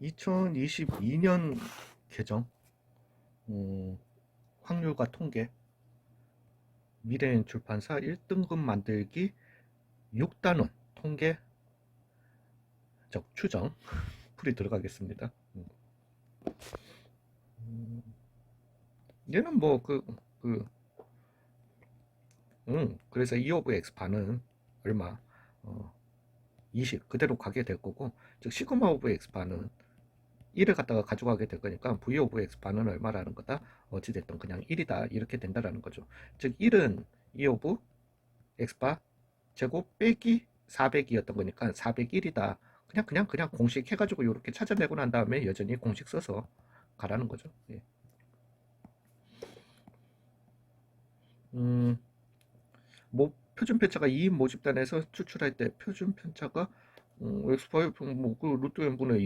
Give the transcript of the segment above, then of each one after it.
2022년 개정 확률과 통계 미래인 출판사 1등급 만들기 6단원 통계적 추정 풀이 들어가겠습니다. 얘는 뭐 그래서 E 오브 X 반은 얼마 20 그대로 가게 될 거고, 즉 시그마 오브 X 반은 1을 갖다가 가져가게 될 거니까 V 오브 X 반은 얼마라는 거다. 어찌됐든 그냥 1이다 이렇게 된다라는 거죠. 즉 1은 E 오브 X 바 제곱 빼기 400이었던 거니까 401이다. 그냥 공식 해가지고 이렇게 찾아내고 난 다음에 여전히 공식 써서 가라는 거죠. 예. 뭐 표준 편차가 2인 모집단에서 추출할 때 표준 편차가 x5 뭐그 루트 n분의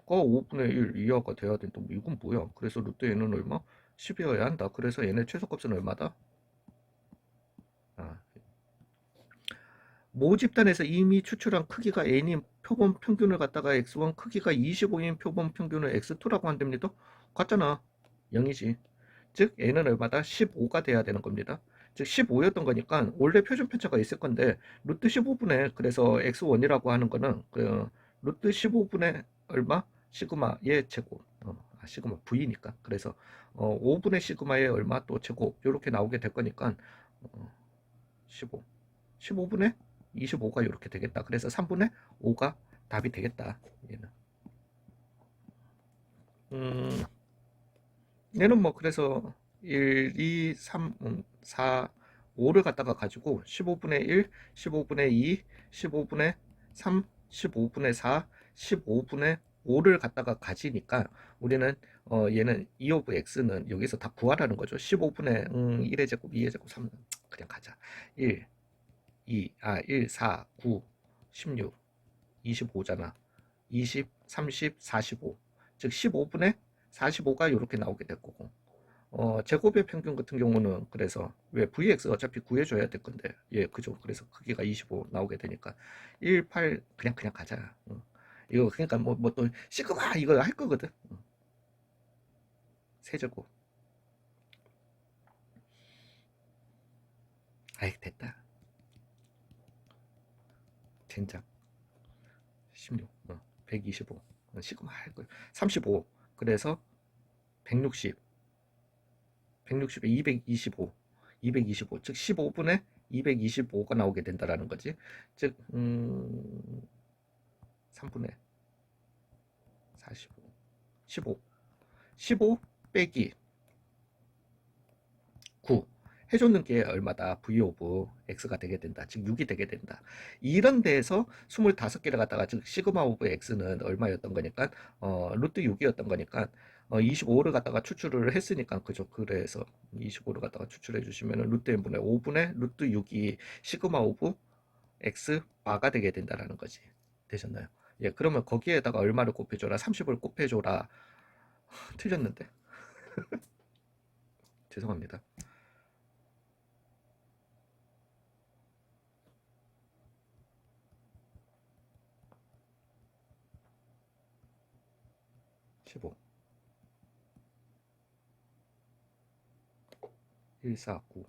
2가 5분의 1 이하가 돼야 된다. 뭐 이건 뭐야? 그래서 루트 n은 얼마? 10이어야 한다. 그래서 n의 최소값은 얼마다? 아, 모집단에서 이미 추출한 크기가 n인 표본 평균을 갖다가 x1 크기가 25인 표본 평균을 x2라고 한답니다. 같잖아. 0이지. 즉 n은 얼마다? 15가 돼야 되는 겁니다. 즉 15였던 거니까 원래 표준 편차가 있을 건데 루트 15분의 그래서 x1이라고 하는 거는 루트 15분의 얼마? 시그마의 제곱. 시그마 v니까. 그래서 5분의 시그마의 얼마 또 제곱 이렇게 나오게 될 거니까 15. 15분의 25가 이렇게 되겠다. 그래서 3분의 5가 답이 되겠다. 얘는. 음, 얘는 뭐 그래서 1, 2, 3, 4, 5를 갖다가 가지고 15분의 1, 15분의 2, 15분의 3, 15분의 4, 15분의 5를 갖다가 가지니까 우리는 얘는 E 오브 X는 여기서 다 구하라는 거죠. 15분의 1의 제곱, 2의 제곱, 3 그냥 가자. 1, 1, 4, 9, 16, 25잖아. 20, 30, 45. 즉 15분의 45가 이렇게 나오게 될 거고. 제곱의 평균 같은 경우는 그래서 왜 VX 어차피 구해줘야 될 건데 예 그죠. 그래서 크기가 25 나오게 되니까 1, 8 그냥 가자. 이거 그러니까 뭐 또 시그마 이거 할 거거든. 세제곱. 아이 됐다. 젠장. 16, 125. 시그마 할 거. 35. 그래서 160. 160에 225, 225, 즉 15분에 225가 나오게 된다라는 거지. 즉 3분의 45, 15, 15 빼기 9 해줬는 게 얼마다? V 오브 X가 되게 된다. 즉 6이 되게 된다. 이런 데에서 25개를 갖다가 즉 시그마 오브 X는 얼마였던 거니까 루트 6이었던 거니까 25를 갖다가 추출을 했으니까 그죠. 그래서 25를 갖다가 추출해 주시면 루트 n분의 5분의 루트 6이 시그마 오브 X 바가 되게 된다라는 거지. 되셨나요? 예, 그러면 거기에다가 얼마를 곱해줘라? 30을 곱해줘라. 틀렸는데. 죄송합니다. 15. 149.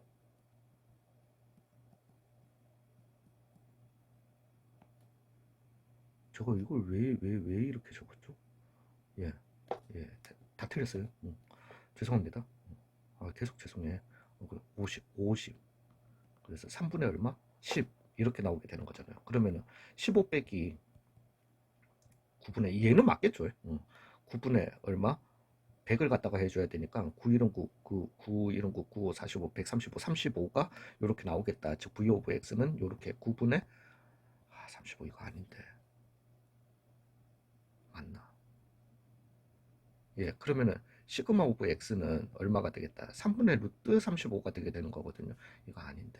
저거 이걸 왜 이렇게 적었죠? 예, 예, 다 틀렸어요. 죄송합니다. 계속 죄송해. 50, 50. 그래서 3분의 얼마? 10. 이렇게 나오게 되는 거잖아요. 그러면은 15 빼기 9분의 얘는 맞겠죠? 9분의 얼마? 100을 갖다가 해줘야 되니까 9, 1은 9, 9, 1은 9, 9, 5, 45, 135, 35가 이렇게 나오겠다. 즉 V 오브 X는 이렇게 9분의 35 이거 아닌데 맞나? 예, 그러면은 시그마 오브 X는 얼마가 되겠다? 3분의 루트 35가 되게 되는 거거든요. 이거 아닌데.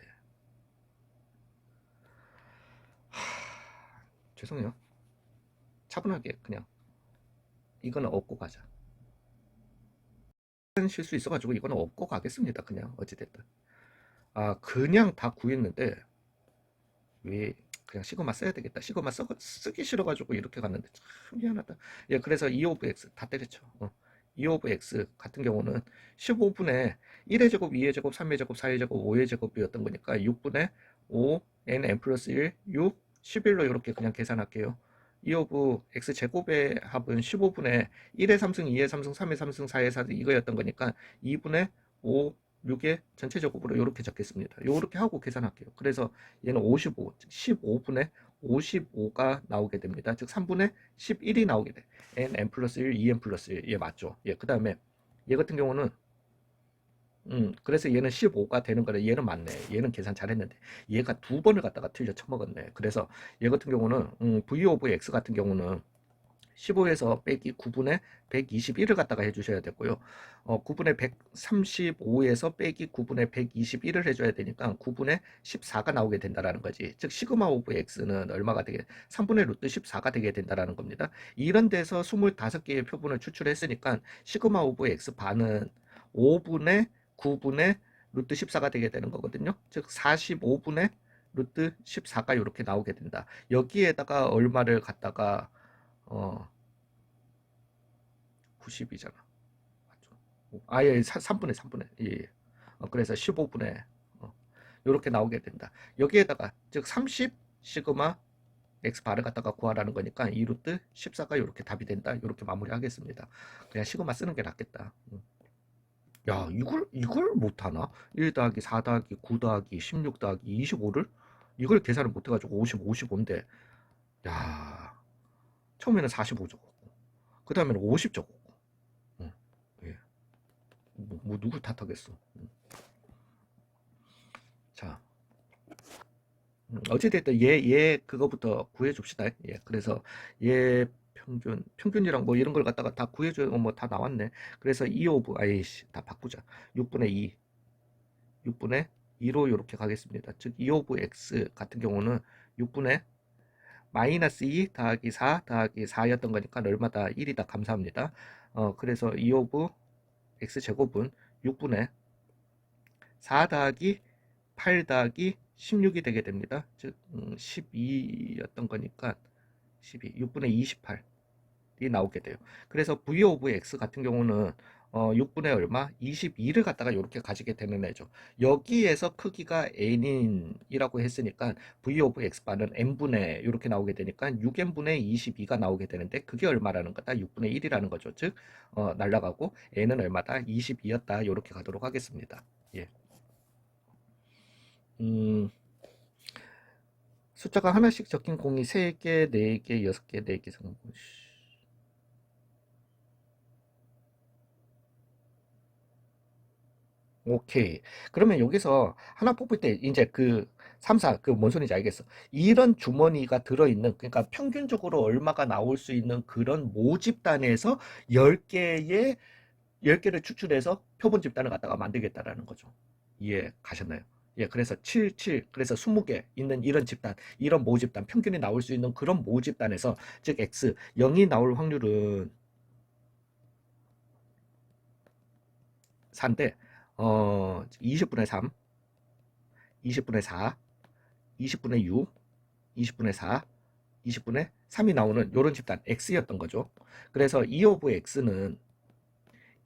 죄송해요. 차분하게 그냥 이거는 얻고 가자. 실수 있어가지고 이거는 얻고 가겠습니다. 그냥 어찌됐든. 그냥 다 구했는데 왜 그냥 시그마 써야 되겠다. 시그마 쓰기 싫어가지고 이렇게 갔는데 참 미안하다. 예, 그래서 2 오브 x 다 때렸죠. 2 오브 x 같은 경우는 15분의 1의 제곱, 2의 제곱, 3의 제곱, 4의 제곱, 5의 제곱이었던 거니까 6분의 5 n 플러스 1, 6, 11로 이렇게 그냥 계산할게요. 2 오브 x 제곱의 합은 15분의 1의 3승, 2의 3승, 3의 3승, 4의 4승 이거였던 거니까 2분의 5, 6의 전체 제곱으로 이렇게 적겠습니다. 이렇게 하고 계산할게요. 그래서 얘는 55, 즉 15분의 55가 나오게 됩니다. 즉 3분의 11이 나오게 돼. n 플러스 1, 2n 플러스 1. 예, 맞죠. 예, 그 다음에 얘 같은 경우는 그래서 얘는 15가 되는 거래. 얘는 맞네. 얘는 계산 잘했는데 얘가 두 번을 갖다가 틀려 쳐먹었네. 그래서 얘 같은 경우는 v 오브 x 같은 경우는 15에서 빼기 9분의 121을 갖다가 해주셔야 되고요. 9분의 135에서 빼기 9분의 121을 해줘야 되니까 9분의 14가 나오게 된다라는 거지. 즉 시그마 오브 x는 얼마가 되게 3분의 루트 14가 되게 된다라는 겁니다. 이런 데서 25개의 표본을 추출했으니까 시그마 오브 x 반은 5분의 9분의 루트 14가 되게 되는 거거든요. 즉 45분의 루트 14가 이렇게 나오게 된다. 여기에다가 얼마를 갖다가 90이잖아. 맞죠? 예, 3분의. 예, 예. 그래서 15분의 이렇게 나오게 된다. 여기에다가 즉 30 시그마 x 바를 갖다가 구하라는 거니까 2 루트 14가 이렇게 답이 된다. 이렇게 마무리하겠습니다. 그냥 시그마 쓰는 게 낫겠다. 야, 이걸 못하나? 1 더하기 4 더하기 9 더하기 16 더하기 25를 이걸 계산을 못해가지고 55인데 야, 처음에는 45 적었고 그 다음에는 50 적었고 예. 뭐 누굴 탓하겠어. 자, 어찌됐든 얘 그거부터 구해줍시다. 예, 그래서 얘 평균이랑 뭐 이런 걸 갖다가 다 구해줘요. 뭐 다 나왔네. 그래서 2 오브 아이씨 다 바꾸자. 6분의 2 6분의 2로 이렇게 가겠습니다. 즉 2 오브 x 같은 경우는 6분의 마이너스 2 더하기 4 더하기 4였던 거니까 얼마다 1이다. 감사합니다. 그래서 2 오브 x 제곱은 6분의 4 더하기 8 더하기 16이 되게 됩니다. 즉 12였던 거니까 12, 6분의 28이 나오게 돼요. 그래서 v 오브 x 같은 경우는 6분의 얼마? 22를 갖다가 이렇게 가지게 되는 애죠. 여기에서 크기가 n이라고 했으니까 v 오브 x바는 n분의 이렇게 나오게 되니까 6n분의 22가 나오게 되는데 그게 얼마라는 거다? 6분의 1이라는 거죠. 즉 날라가고 n은 얼마다? 22였다. 이렇게 가도록 하겠습니다. 예. 음, 숫자가 하나씩 적힌 공이 3개, 4개, 6개, 4개 정도. 오케이. 그러면 여기서 하나 뽑을 때 이제 그 3, 4, 그 뭔 소리인지 알겠어. 이런 주머니가 들어있는, 그러니까 평균적으로 얼마가 나올 수 있는 그런 모집단에서 10개의, 10개를 추출해서 표본 집단을 갖다가 만들겠다라는 거죠. 이해 가셨나요? 예, 그래서 7, 7, 그래서 20개 있는 이런 집단, 이런 모집단, 평균이 나올 수 있는 그런 모집단에서, 즉 X, 0이 나올 확률은 4인데, 20분의 3, 20분의 4, 20분의 6, 20분의 4, 20분의 3이 나오는 이런 집단 X였던 거죠. 그래서 2 오브 X는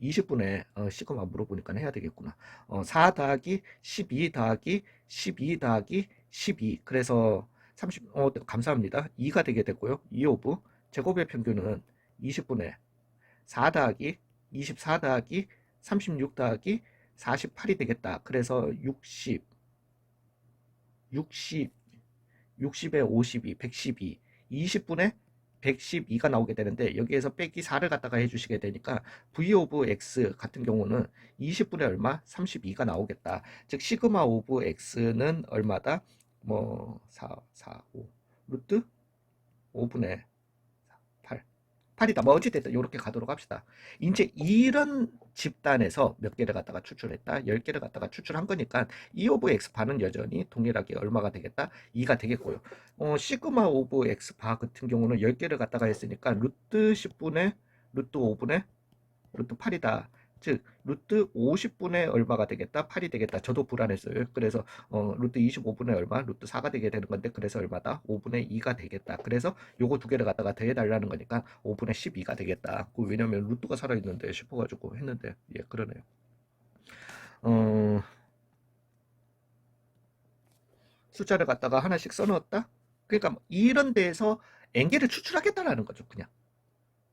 20분의 시그마 물어보니까 해야 되겠구나. 4 더하기 12 더하기 12 더하기 12 그래서 30 감사합니다. 2가 되게 됐고요. 2 오브 제곱의 평균은 20분의 4 더하기 24 더하기 36 더하기 48이 되겠다. 그래서 60 60에 52 112 20분의 112가 나오게 되는데 여기에서 빼기 4를 갖다가 해주시게 되니까 v 오브 x 같은 경우는 20분의 얼마? 32가 나오겠다. 즉 시그마 오브 x는 얼마다? 뭐 5 루트 5분의 8 8이다. 뭐 어찌됐든 이렇게 가도록 합시다. 이제 이런 집단에서 몇 개를 갖다가 추출했다? 10개를 갖다가 추출한 거니까 2 오브 x 바는 여전히 동일하게 얼마가 되겠다? 2가 되겠고요. 시그마 오브 x 바 같은 경우는 10개를 갖다가 했으니까 루트 10분의 루트 5분의 루트 8이다. 즉 루트 50분의 얼마가 되겠다? 8이 되겠다. 저도 불안했어요. 그래서 루트 25분의 얼마? 루트 4가 되게 되는 건데 그래서 얼마다? 5분의 2가 되겠다. 그래서 요거 두 개를 갖다가 더해달라는 거니까 5분의 12가 되겠다. 왜냐면 루트가 살아있는데 싶어가지고 했는데 예 그러네요. 어, 숫자를 갖다가 하나씩 써넣었다? 그러니까 이런 데에서 n개를 추출하겠다라는 거죠. 그냥.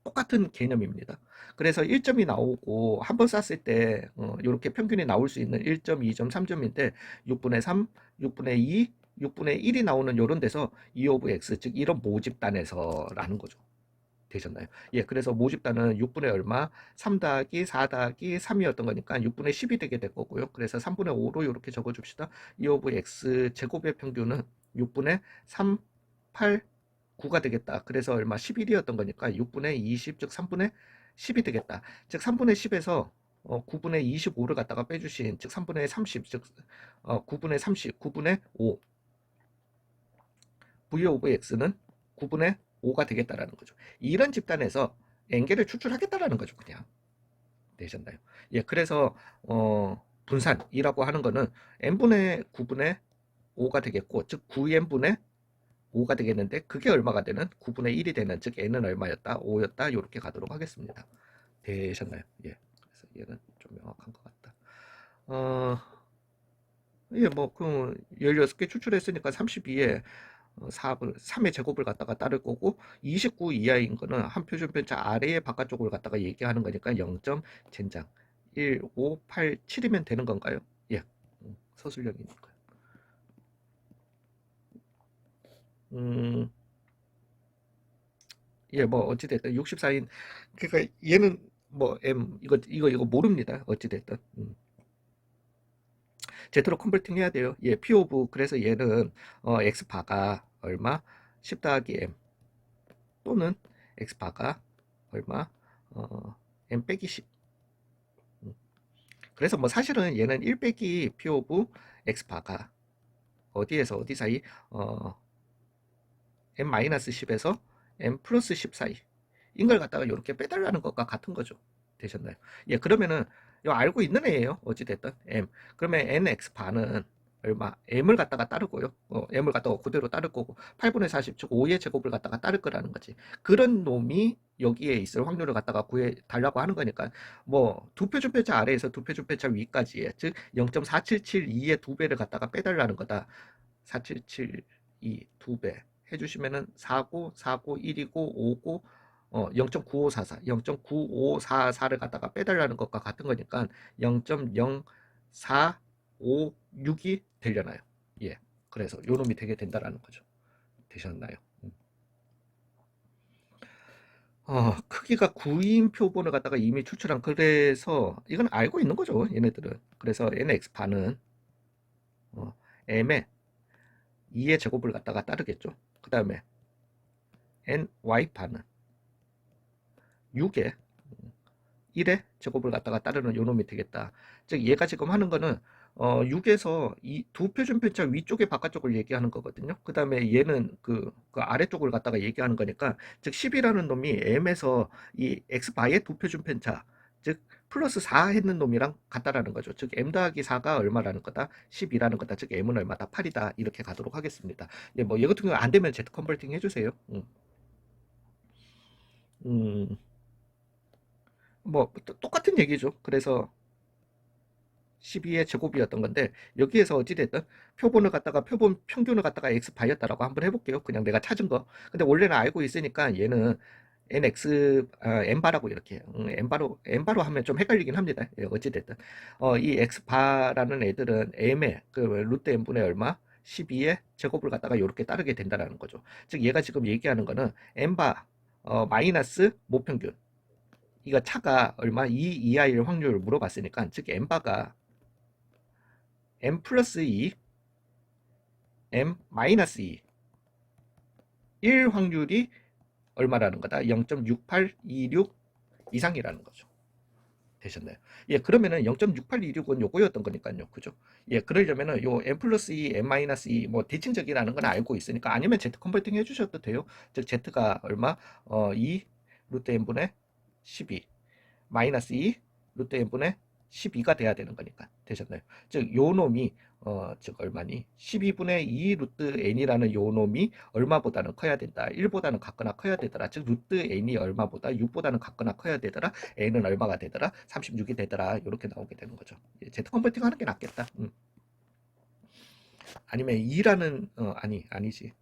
똑같은 개념입니다. 그래서 1점이 나오고 한 번 쌌을 때 이렇게 평균이 나올 수 있는 1점, 2점, 3점인데 6분의 3, 6분의 2, 6분의 1이 나오는 이런 데서 E of X, 즉 이런 모집단에서라는 거죠. 되셨나요? 예, 그래서 모집단은 6분의 얼마? 3 더하기 4 더하기 3이었던 거니까 6분의 10이 되게 될 거고요. 그래서 3분의 5로 이렇게 적어줍시다. E of X 제곱의 평균은 6분의 3, 8, 9가 되겠다. 그래서 얼마? 11이었던 거니까 6분의 20, 즉 3분의 10이 되겠다. 즉 3분의 10에서 9분의 25를 갖다가 빼주신, 즉 3분의 30, 즉 9분의 30, 9분의 5. V of X는 9분의 5가 되겠다라는 거죠. 이런 집단에서 n개를 추출하겠다라는 거죠. 그냥. 되셨나요? 예, 그래서 분산이라고 하는 거는 n분의 9분의 5가 되겠고, 즉 9n분의 5가 되겠는데 그게 얼마가 되는? 9분의 1이 되는, 즉 n은 얼마였다? 5였다. 이렇게 가도록 하겠습니다. 되셨나요? 예. 그래서 얘는 좀 명확한 것 같다. 예, 뭐, 16개 추출했으니까 32에 3의 제곱을 갖다가 따를 거고, 29 이하인 거는 한 표준편차 아래의 바깥쪽을 갖다가 얘기하는 거니까 0점 젠장 1, 5, 8, 7이면 되는 건가요? 예, 서술형이니까요. 음, 예, 뭐 어찌됐든 64인, 그러니까 얘는 뭐 M 이거 모릅니다. 어찌됐든 제대로 컨버팅 해야 돼요. 예, P 오브, 그래서 얘는 X 바가 얼마? 10 더하기 M 또는 X 바가 얼마? M 빼기 10. 그래서 뭐 사실은 얘는 1 빼기 P 오브 X 바가 어디에서 어디 사이? M 마이너스 10에서 M 플러스 10 사이. 인걸 갖다가 이렇게 빼달라는 것과 같은 거죠. 되셨나요? 예, 그러면은 이거 알고 있는 애예요. 어찌됐든 M. 그러면 NX 반은 얼마? M을 갖다가 따르고요. M을 갖다가 그대로 따를 거고 8분의 40, 즉 5의 제곱을 갖다가 따를 거라는 거지. 그런 놈이 여기에 있을 확률을 갖다가 구해 달라고 하는 거니까 뭐 두 표준편차 아래에서 두 표준편차 위까지의, 즉 0.4772의 두 배를 갖다가 빼달라는 거다. 4772 두 배 해주시면은 4고 4고 1이고 5고 0.9544, 0.9544를 갖다가 빼달라는 것과 같은 거니까 0.0456이 되려나요? 예. 그래서 요 놈이 되게 된다라는 거죠. 되셨나요? 크기가 9인 표본을 갖다가 이미 추출한, 그래서 이건 알고 있는 거죠. 얘네들은. 그래서 nx 반은 m의 2의 제곱을 갖다가 따르겠죠. 그 다음에 ny 반은 6의 1의 제곱을 갖다가 따르는 요 놈이 되겠다. 즉 얘가 지금 하는 거는 6에서 이 두 표준편차 위쪽의 바깥쪽을 얘기하는 거거든요. 그 다음에 얘는 그 아래쪽을 갖다가 얘기하는 거니까, 즉 10이라는 놈이 m에서 이 x바의 두 표준편차, 즉 플러스 4 했는 놈이랑 같다라는 거죠. 즉 m 더하기 4가 얼마라는 거다? 10이라는 거다. 즉 m은 얼마다? 8이다. 이렇게 가도록 하겠습니다. 예, 뭐 얘 같은 경우 안 되면 Z 컨버팅 해주세요. 음, 뭐 똑같은 얘기죠. 그래서 12의 제곱이었던 건데 여기에서 어찌됐든 표본을 갖다가 표본 평균을 갖다가 x 바였다라고 한번 해볼게요. 그냥 내가 찾은 거. 근데 원래는 알고 있으니까 얘는 nx n바라고 이렇게 n바로 하면 좀 헷갈리긴 합니다. 예, 어찌됐든 이 x 바라는 애들은 m의 그 루트 n분의 얼마 12의 제곱을 갖다가 이렇게 따르게 된다라는 거죠. 즉 얘가 지금 얘기하는 거는 n바 마이너스 모평균, 이거 차가 얼마 2 이하일 확률을 물어봤으니까, 즉 n바가 m 플러스 2, m 마이너스 2, 1 확률이 얼마라는 거다? 0.6826 이상이라는 거죠. 되셨나요? 예, 그러면은 0.6826은 요거였던 거니까요. 그죠? 예, 그러려면은 요 m 플러스 2, m 마이너스 2, 뭐 대칭적이라는 건 알고 있으니까, 아니면 z 컨버팅 해주셔도 돼요. 즉 z가 얼마? 2 루트 n분의 12 마이너스 2 루트 n분의 12가 돼야 되는 거니까. 되셨나요? 즉, 요 놈이 즉 얼마니? 12분의 2 루트 n이라는 요 놈이 얼마보다는 커야 된다. 1보다는 같거나 커야 되더라. 즉, 루트 n이 얼마보다 6보다는 같거나 커야 되더라. n은 얼마가 되더라? 36이 되더라. 이렇게 나오게 되는 거죠. Z 컨버팅 하는 게 낫겠다. 아니면 2라는 아니지.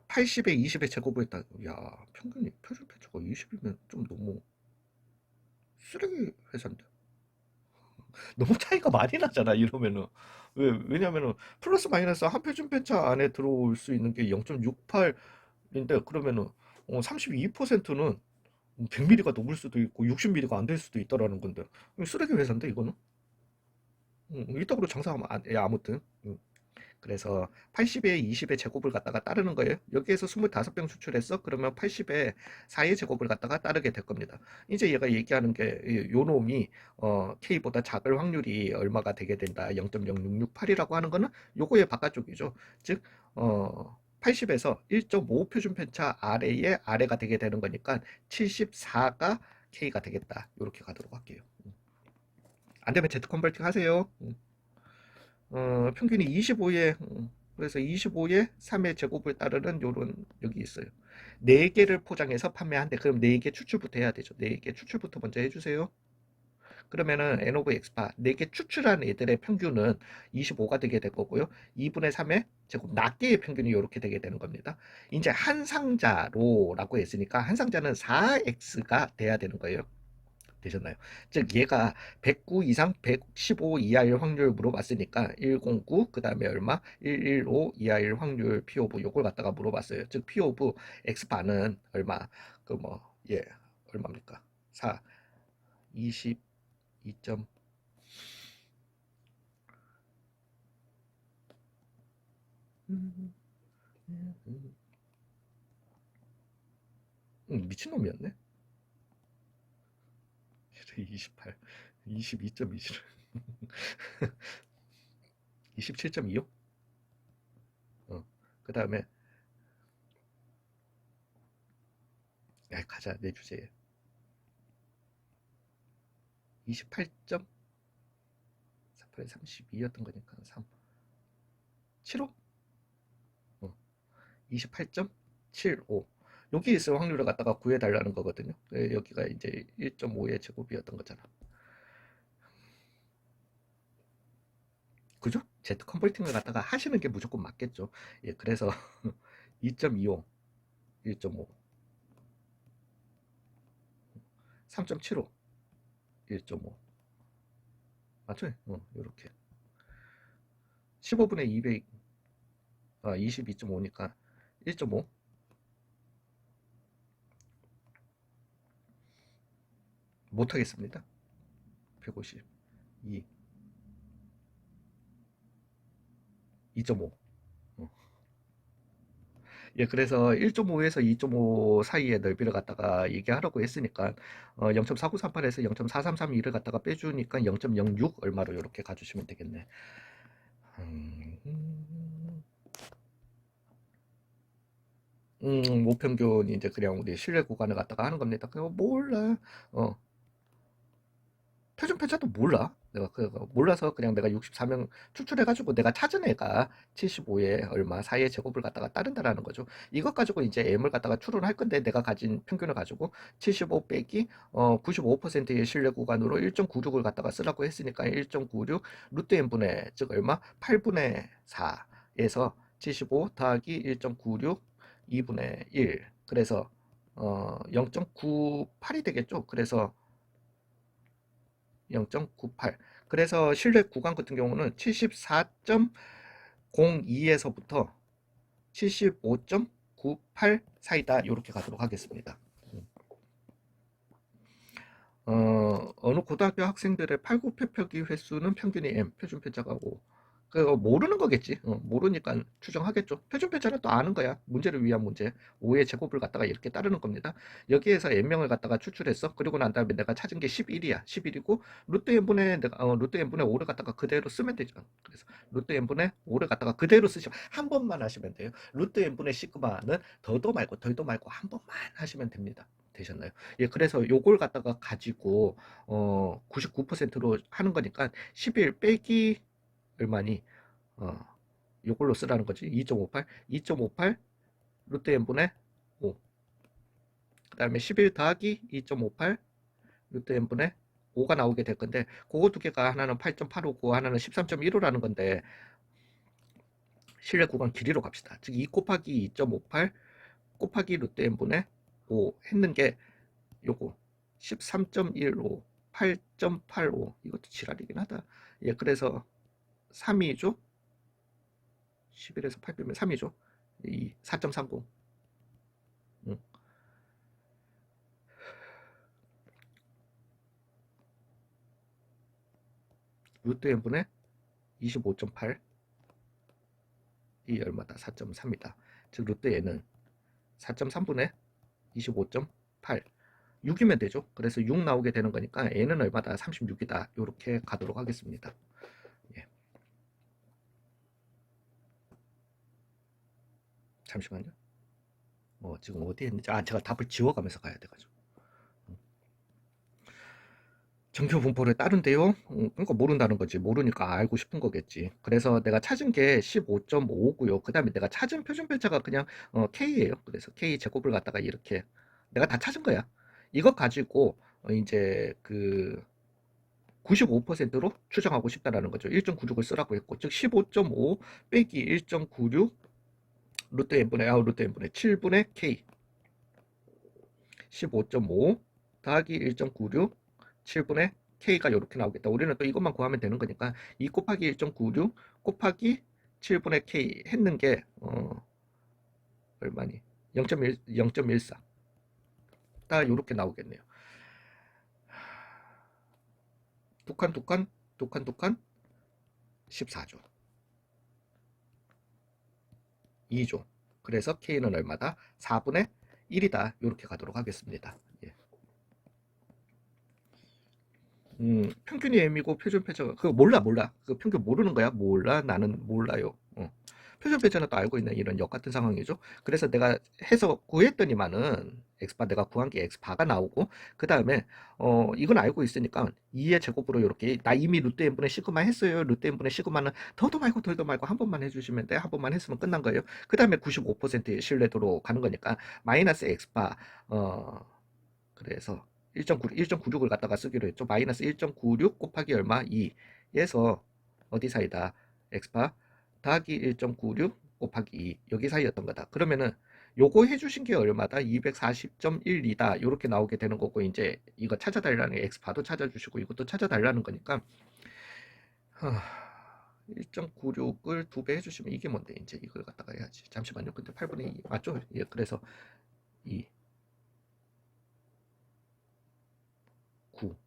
80에 20의 제곱을 했다. 야, 평균이 표준 편차가 20이면 좀 너무 쓰레기 회사인데. 너무 차이가 많이 나잖아, 이러면은. 왜냐면은 플러스 마이너스 한 표준 편차 안에 들어올 수 있는 게 0.68인데 그러면은 32%는 100mm가 넘을 수도 있고 60mm가 안 될 수도 있다라는 건데 쓰레기 회사인데 이거는. 이따구로 장사하면 아무튼. 그래서 80에 20의 제곱을 갖다가 따르는 거예요. 여기에서 25병 추출했어? 그러면 80에 4의 제곱을 갖다가 따르게 될 겁니다. 이제 얘가 얘기하는 게 요 놈이 K보다 작을 확률이 얼마가 되게 된다. 0.0668이라고 하는 거는 요거의 바깥쪽이죠. 즉 80에서 1.5 표준 편차 아래에 아래가 되게 되는 거니까 74가 K가 되겠다. 이렇게 가도록 할게요. 안 되면 Z 컨버팅 하세요. 평균이 25에 그래서 25에 3의 제곱을 따르는 요런 여기 있어요. 4개를 포장해서 판매한대. 그럼 4개 추출부터 해야 되죠. 4개 추출부터 먼저 해주세요. 그러면은 N 오브 X바 4개 추출한 애들의 평균은 25가 되게 될 거고요. 2분의 3의 제곱 낱개의 평균이 이렇게 되게 되는 겁니다. 이제 한 상자로라고 했으니까 한 상자는 4X가 돼야 되는 거예요. 되셨나요? 즉 얘가 109 이상 115 이하일 확률 물어봤으니까 109 그 다음에 얼마? 115 이하일 확률 P 오브 요걸 갖다가 물어봤어요. 즉 P 오브 X바는 얼마? 그 뭐 예 얼마입니까? 4 22. 미친놈이었네. 28 22.27 27.25. 그 다음에 가자 내 주제에 28점 4 32였던 거니까 3 75 28.75 여기 있을 확률을 갖다가 구해달라는 거거든요. 여기가 이제 1.5의 제곱이었던 거잖아. 그죠? Z 컨버팅을 갖다가 하시는 게 무조건 맞겠죠. 예, 그래서 2.25, 1.5, 3.75, 1.5 맞죠? 이렇게 15분의 200, 22.5니까 1.5 못하겠습니다. 150, 2, 2.5. 예, 그래서 1.5에서 2.5 사이의 넓이를 갖다가 얘기하라고 했으니까 0.4938에서 0.4332를 갖다가 빼주니까 0.06 얼마로 이렇게 가주시면 되겠네. 모평균이 이제 그냥 우리 신뢰 구간을 갖다가 하는 겁니다. 그거 몰라. 표준 편차도 몰라. 내가 그거 몰라서 그냥 내가 64명 추출해가지고 내가 찾은 애가 75에 얼마 사이의 제곱을 갖다가 따른다라는 거죠. 이것 가지고 이제 M을 갖다가 추론할 건데 내가 가진 평균을 가지고 75 빼기 95%의 신뢰 구간으로 1.96을 갖다가 쓰라고 했으니까 1.96 루트 N분의 즉 얼마? 8분의 4에서 75 더하기 1.96 2분의 1 그래서 0.98이 되겠죠. 그래서 0.98 그래서 실내 구간 같은 경우는 74.02에서부터 75.98 사이다 이렇게 가도록 하겠습니다. 어느 고등학교 학생들의 팔굽혀펴기 횟수는 평균이 M, 표준 편차가 5. 그거 모르는 거겠지. 모르니까 추정하겠죠. 표준편차는 또 아는 거야. 문제를 위한 문제. 5의 제곱을 갖다가 이렇게 따르는 겁니다. 여기에서 n명을 갖다가 추출했어. 그리고 난 다음에 내가 찾은 게 11이야. 11이고 루트 n분의 내가 루트 n분의 5를 갖다가 그대로 쓰면 되죠. 그래서 루트 n분의 5를 갖다가 그대로 쓰시면 한 번만 하시면 돼요. 루트 n분의 시그마는 더도 말고 덜도 말고 한 번만 하시면 됩니다. 되셨나요? 예, 그래서 요걸 갖다가 가지고 99%로 하는 거니까 11 빼기 얼마니? 어, 요걸로 쓰라는 거지. 2.58, 2.58 루트 n분의 5. 그 다음에 11 더하기 2.58 루트 n분의 5가 나오게 될 건데, 그거 두 개가 하나는 8.859, 하나는 13.15라는 건데, 실내 구간 길이로 갑시다. 즉, 2 곱하기 2.58 곱하기 루트 n분의 5 했는 게 요거 13.15, 8.85. 이것도 지랄이긴 하다. 예, 그래서 3이죠. 11에서 8 빼면 3이죠. 이 4.30. 응. 루트 n분의 25.8. 이 얼마다? 4.3이다. 즉 루트 n은 4.3분의 25.8. 6이면 되죠. 그래서 6 나오게 되는 거니까 n은 얼마다? 36이다. 이렇게 가도록 하겠습니다. 예. 잠시만요. 지금 어디 했는지. 제가 답을 지워가면서 가야 돼가지고. 정규 분포를 따른대요. 그러니까 모른다는 거지. 모르니까 알고 싶은 거겠지. 그래서 내가 찾은 게 15.5고요. 그 다음에 내가 찾은 표준편차가 그냥 K예요. 그래서 K 제곱을 갖다가 이렇게 내가 다 찾은 거야. 이거 가지고 이제 그 95%로 추정하고 싶다라는 거죠. 1.96을 쓰라고 했고, 즉 15.5 빼기 1.96 루트 n분의 7분의 K 15.5 더하기 1.96 7분의 K가 이렇게 나오겠다. 우리는 또 이것만 구하면 되는 거니까 2 곱하기 1.96 곱하기 7분의 K 했는 게 얼마니? 0.1, 0.14. 딱 이렇게 나오겠네요. 독한 14조. 2조. 그래서 K는 얼마다? 4분의 1이다. 이렇게 가도록 하겠습니다. 예. 평균이 M이고 표준 편차가 그거 몰라. 그 평균 모르는 거야. 몰라. 나는 몰라요. 표준 편차는 또 알고 있는 이런 역 같은 상황이죠. 그래서 내가 해서 구했더니만은 x바 내가 구한 게 x바가 나오고, 그 다음에 이건 알고 있으니까 2의 제곱으로 이렇게 나 이미 루트 n분의 시그마 했어요. 루트 n분의 시그마는 더도 말고 덜도 말고 한 번만 해주시면 돼. 한 번만 했으면 끝난 거예요. 그 다음에 95%의 신뢰도로 가는 거니까 마이너스 x바 그래서 1.96을 갖다가 쓰기로 했죠. 마이너스 1.96 곱하기 얼마? 2에서 어디 사이다? x바 더하기 1.96 곱하기 2 여기 사이였던 거다. 그러면은 요거 해주신 게 얼마다? 240.12다. 요렇게 나오게 되는 거고, 이제 이거 찾아달라는 게 x바도 찾아주시고 이것도 찾아달라는 거니까 1.96을 2배 해주시면 이게 뭔데? 이제 이걸 갖다가 해야지. 잠시만요. 근데 8분의 2 맞죠? 예, 그래서 2 9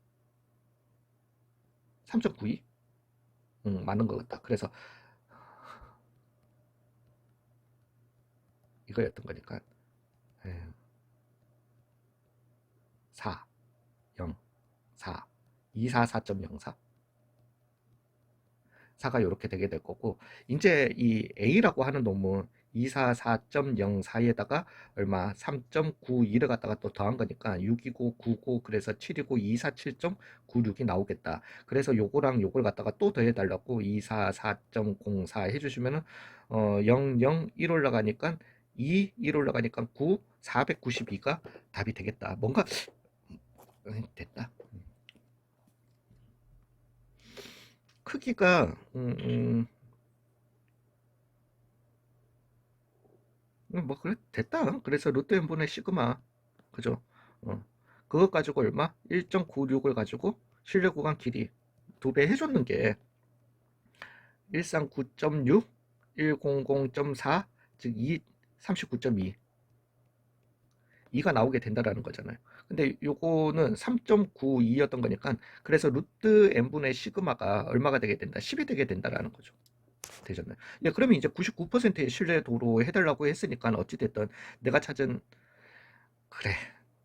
3.92? 맞는 것 같다. 그래서 이거였던 거니까 4 0 4 24 4.04 4가 이렇게 되게 될 거고, 이제 이 A라고 하는 놈은 244.04에다가 얼마 3.92를 갖다가 또 더한 거니까 6이고 9고 그래서 7이고 247.96이 나오겠다. 그래서 요거랑 요걸 갖다가 또 더해 달라고 244.04 해주시면은 0 0 1 올라가니까 2 1 올라가니까 9 492가 답이 되겠다. 뭔가 됐다. 크기가 뭐 그래 됐다. 그래서 루트 n분의 시그마 그죠? 그것 가지고 얼마? 1.96을 가지고 실내 구간 길이 2배 해줬는 게 139.6 100.4 즉 2 39.2 2가 나오게 된다라는 거잖아요. 근데 요거는 3.92였던 거니까, 그래서 루트 n분의 시그마가 얼마가 되게 된다? 10이 되게 된다라는 거죠. 되셨나요? 예, 그러면 이제 99%의 신뢰도로 해달라고 했으니까 어찌됐든 내가 찾은 그래.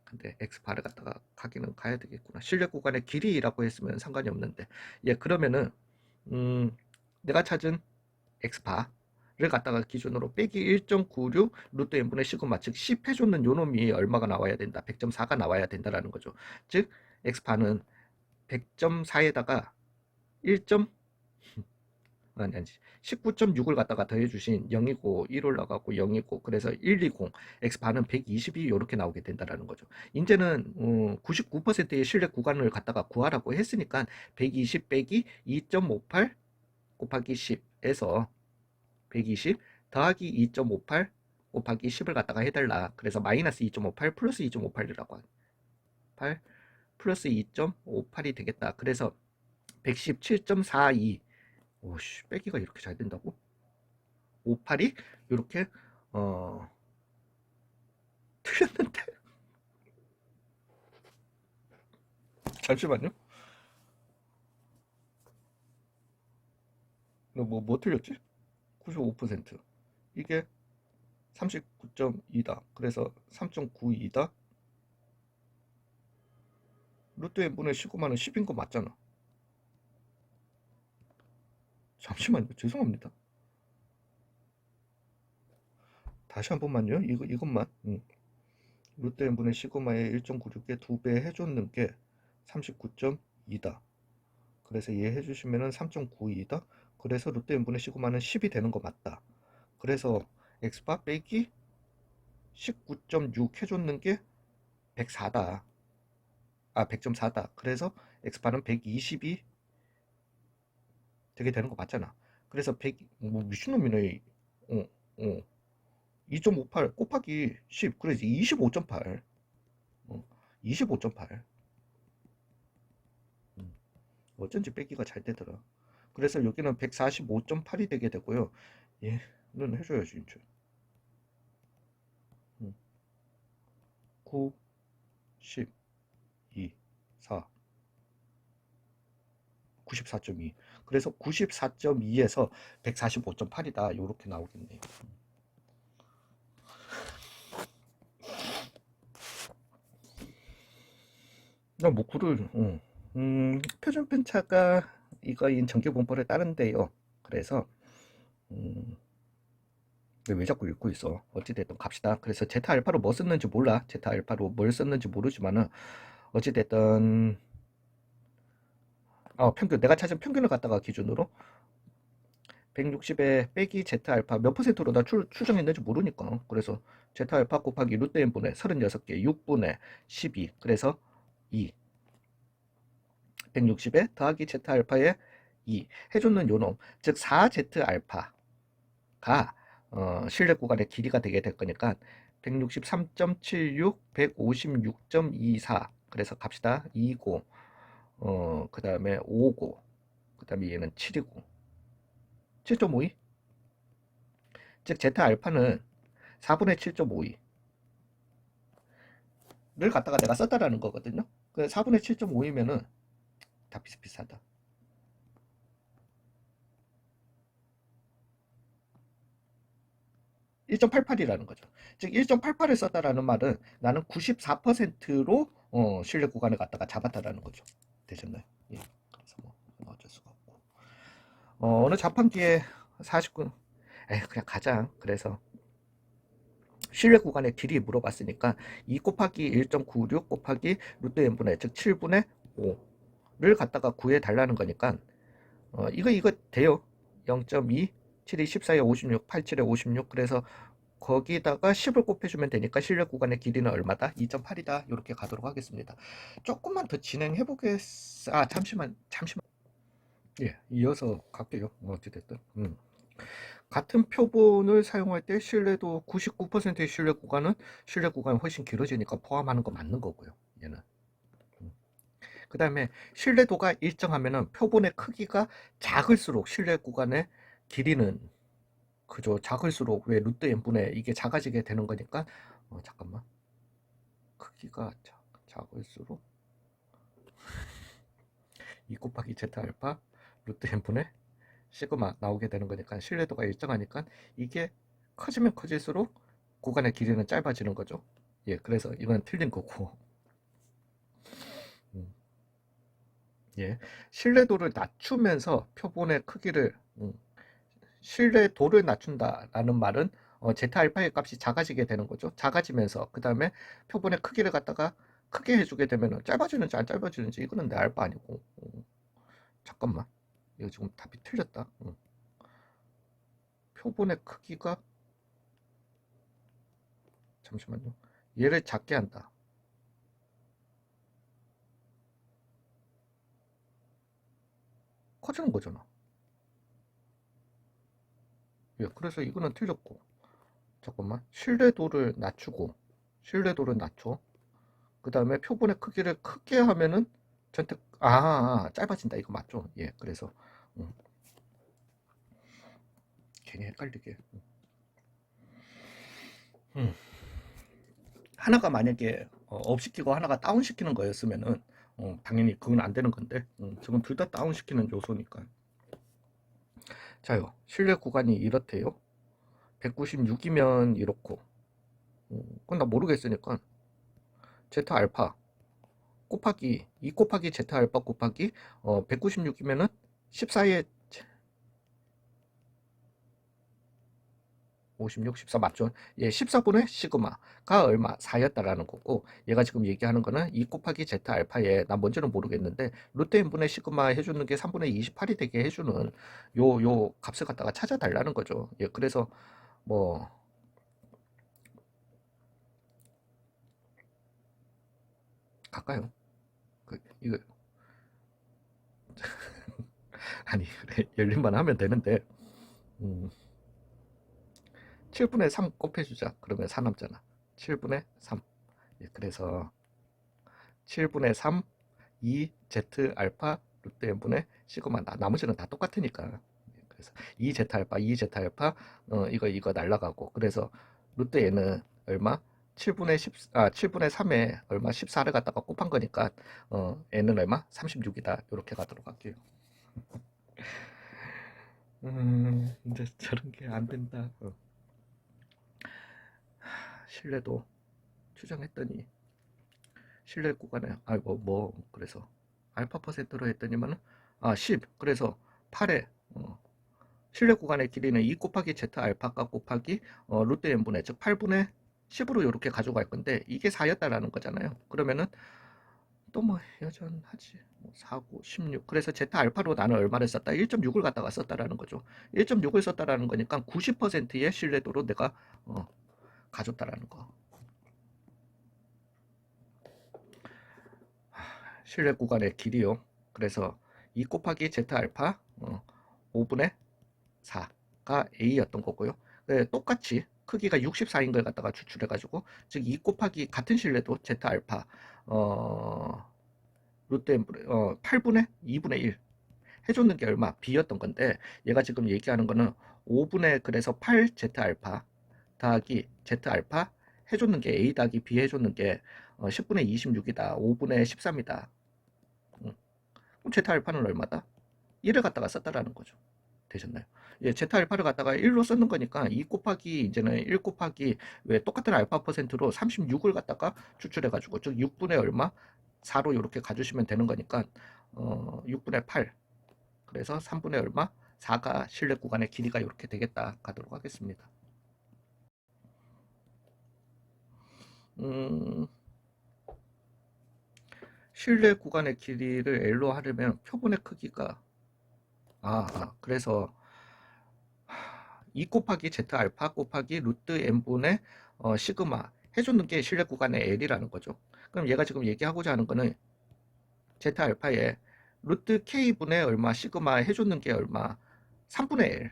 근데 엑스파를 갖다가 가기는 가야 되겠구나. 신뢰 구간의 길이라고 했으면 상관이 없는데. 예, 그러면은 음, 내가 찾은 엑스파를 갖다가 기준으로 빼기 1.96 루트 n분의 시그마 즉 10 해줬는 요놈이 얼마가 나와야 된다. 100.4가 나와야 된다라는 거죠. 즉 엑스파는 100.4에다가 1. 아니 19.6을 갖다가 더해주신 0이고 1 올라가고 0이고 그래서 120 x반은 120이 이렇게 나오게 된다라는 거죠. 이제는 99%의 신뢰 구간을 갖다가 구하라고 했으니까 120 빼기 2.58 곱하기 10에서 120 더하기 2.58 곱하기 10을 갖다가 해달라. 그래서 마이너스 2.58 플러스 2.58이라고 하죠. 8 플러스 2.58이 되겠다. 그래서 117.42 오씨 빼기가 이렇게 잘 된다고? 58이 이렇게 틀렸는데 잠시만요. 뭐 틀렸지? 95% 이게 39.2다. 그래서 3.92다. 루트 n분의 19만은 10인 거 맞잖아. 잠시만요. 죄송합니다. 다시 한 번만요. 이것만. 루트 n분의 시그마의 1.96에 2배 해줬는 게 39.2다. 그래서 얘 해주시면은 3.92다. 그래서 루트 n분의 시그마는 10이 되는 거 맞다. 그래서 엑스바 빼기 19.6 해줬는 게 104다. 100.4다. 그래서 엑스바는 120이 되게 되는 거 맞잖아. 그래서 100, 뭐 미친놈이네. 어, 어. 2.58 곱하기 10. 그래서 25.8. 25.8. 어쩐지 빼기가 잘 되더라. 그래서 여기는 145.8이 되게 되고요. 얘는 해줘야지, 이제. 9, 10, 2, 4, 94.2. 그래서 94.2에서 145.8이다. 이렇게 나오겠네요. 뭐 구를 표준 편차가 이거인 전기 분포를 따른대요. 그래서 왜 자꾸 읽고 있어? 어찌됐든 갑시다. 그래서 제타 알파로 뭐 썼는지 몰라. 제타 알파로 뭘 썼는지 모르지만은 어찌됐든 평균 내가 찾은 평균을 갖다가 기준으로 160에 빼기 제타 알파 몇 퍼센트로 나 추정했는지 모르니까. 그래서 제타 알파 곱하기 루트 n분의 36개 6분의 12 그래서 2 160에 더하기 제타 알파에 2 해줬는 요놈 즉 4Z 알파가 실내 구간의 길이가 되게 될 거니까 163.76 156.24 그래서 갑시다 2고 그 다음에 5고 그 다음에 얘는 7이고 7.52 즉 제타 알파는 4분의 7.52를 갖다가 내가 썼다라는 거거든요. 그 4분의 7.5이면은 다 비슷비슷하다. 1.88이라는 거죠. 즉 1.88을 썼다라는 말은 나는 94%로 신뢰 구간을 갖다가 잡았다라는 거죠. 되셨나요? 예. 그래서 뭐 어쩔 수가 없고 어느 자판기에 49 그냥 가자. 그래서 신뢰 구간의 길이 물어봤으니까 2 곱하기 1.96 곱하기 루트 n분의 즉 7분의 5를 갖다가 구해 달라는 거니까 이거 돼요. 0.2 7이 14에 56 87에 56 그래서 거기다가 10을 곱해주면 되니까 실내 구간의 길이는 얼마다? 2.8이다. 이렇게 가도록 하겠습니다. 조금만 더 진행해 보겠어. 잠시만. 예, 이어서 갈게요. 어찌됐든. 같은 표본을 사용할 때 신뢰도 99%의 신뢰 구간은 신뢰 구간이 훨씬 길어지니까 포함하는 거 맞는 거고요. 얘는. 그 다음에 신뢰도가 일정하면은 표본의 크기가 작을수록 신뢰 구간의 길이는 그죠. 작을수록 왜 루트 n분의 이게 작아지게 되는 거니까 잠깐만 크기가 작을수록 2 곱하기 제타 알파 루트 n분의 시그마 나오게 되는 거니까 신뢰도가 일정하니까 이게 커지면 커질수록 구간의 길이는 짧아지는 거죠. 예, 그래서 이건 틀린 거고. 음, 예, 신뢰도를 낮추면서 표본의 크기를 신뢰도를 낮춘다라는 말은 제타 알파의 값이 작아지게 되는 거죠. 작아지면서 그 다음에 표본의 크기를 갖다가 크게 해주게 되면 짧아지는지 안 짧아지는지 이거는 내 알바 아니고. 잠깐만, 이거 지금 답이 틀렸다. 표본의 크기가, 잠시만요, 얘를 작게 한다. 커지는 거잖아. 예, 그래서 이거는 틀렸고. 잠깐만, 신뢰도를 낮춰. 그 다음에 표본의 크기를 크게 하면은 전체, 짧아진다. 이거 맞죠? 예, 그래서 괜히 헷갈리게. 음. 하나가 만약에 업시키고 하나가 다운시키는 거였으면은 당연히 그건 안 되는 건데, 지금 둘 다 다운시키는 요소니까. 자요, 신뢰 구간이 이렇대요. 196이면 이렇고, 그건 나 모르겠으니까 제타 알파 곱하기 2 곱하기 제타 알파 곱하기 196이면은 14에 56, 14 맞죠? 예, 14분의 시그마가 얼마? 4였다라는 거고, 얘가 지금 얘기하는 거는 2 곱하기 제타 알파에, 나 뭔지는 모르겠는데 루트 n분의 시그마 해주는 게 3분의 28이 되게 해주는 요 값을 갖다가 찾아달라는 거죠. 예, 그래서 뭐 갈까요? 이거 아니 그래, 열림만 하면 되는데 7분의 3 곱해주자. 그러면 4 남잖아. 7분의 3. 예, 그래서 7분의 3 2z 알파 루트 n분의 시그마, 나머지는 다 똑같으니까. 그래서 2z 알파 2z 알파 이거 날라가고, 그래서 루트 n은 얼마? 7분의 3에 얼마? 14를 갖다가 곱한 거니까 n은 얼마? 36이다. 이렇게 가도록 할게요. 이제 저런 게 안 된다. 신뢰도 추정했더니 신뢰 구간에 그래서 알파 퍼센트로 했더니만 10, 그래서 8에 신뢰 구간의 길이는 2 곱하기 제타 알파가 곱하기 루트 n분의, 즉 8분의 10으로 이렇게 가져갈 건데 이게 4였다라는 거잖아요. 그러면은 또 뭐 여전하지. 4, 9, 16. 그래서 제타 알파로 나는 얼마를 썼다? 1.6을 갖다가 썼다라는 거죠. 1.6을 썼다라는 거니까 90%의 신뢰도로 내가 가졌다라는 거. 신뢰 구간의 길이요. 그래서 2 곱하기 제타 알파 5분의 4가 A였던 거고요. 똑같이 크기가 64인 걸 갖다가 추출해가지고, 즉 2 곱하기 같은 신뢰도 제타 알파 루트 n 8분의 2분의 1 해줬는 게 얼마? B였던 건데, 얘가 지금 얘기하는 거는 5분의, 그래서 8 제타 알파 더하기 제타 알파 해줬는 게 A 더하기 B 해줬는 게 10분의 26이다. 5분의 13이다. 그럼 제타 알파는 얼마다? 1을 갖다가 썼다라는 거죠. 되셨나요? 예, 제타 알파를 갖다가 1로 썼는 거니까 2 곱하기 이제는 1 곱하기 왜 똑같은 알파 퍼센트로 36을 갖다가 추출해 가지고, 즉 6분의 얼마? 4로 이렇게 가주시면 되는 거니까 6분의 8, 그래서 3분의 얼마? 4가 신뢰 구간의 길이가 이렇게 되겠다 가도록 하겠습니다. 음, 신뢰 구간의 길이를 L로 하려면 표본의 크기가 그래서 2 곱하기 제타 알파 곱하기 루트 n분의 시그마 해주는 게 신뢰 구간의 L이라는 거죠. 그럼 얘가 지금 얘기하고자 하는 거는 제타 알파에 루트 K분의 얼마 시그마 해주는 게 얼마? 3분의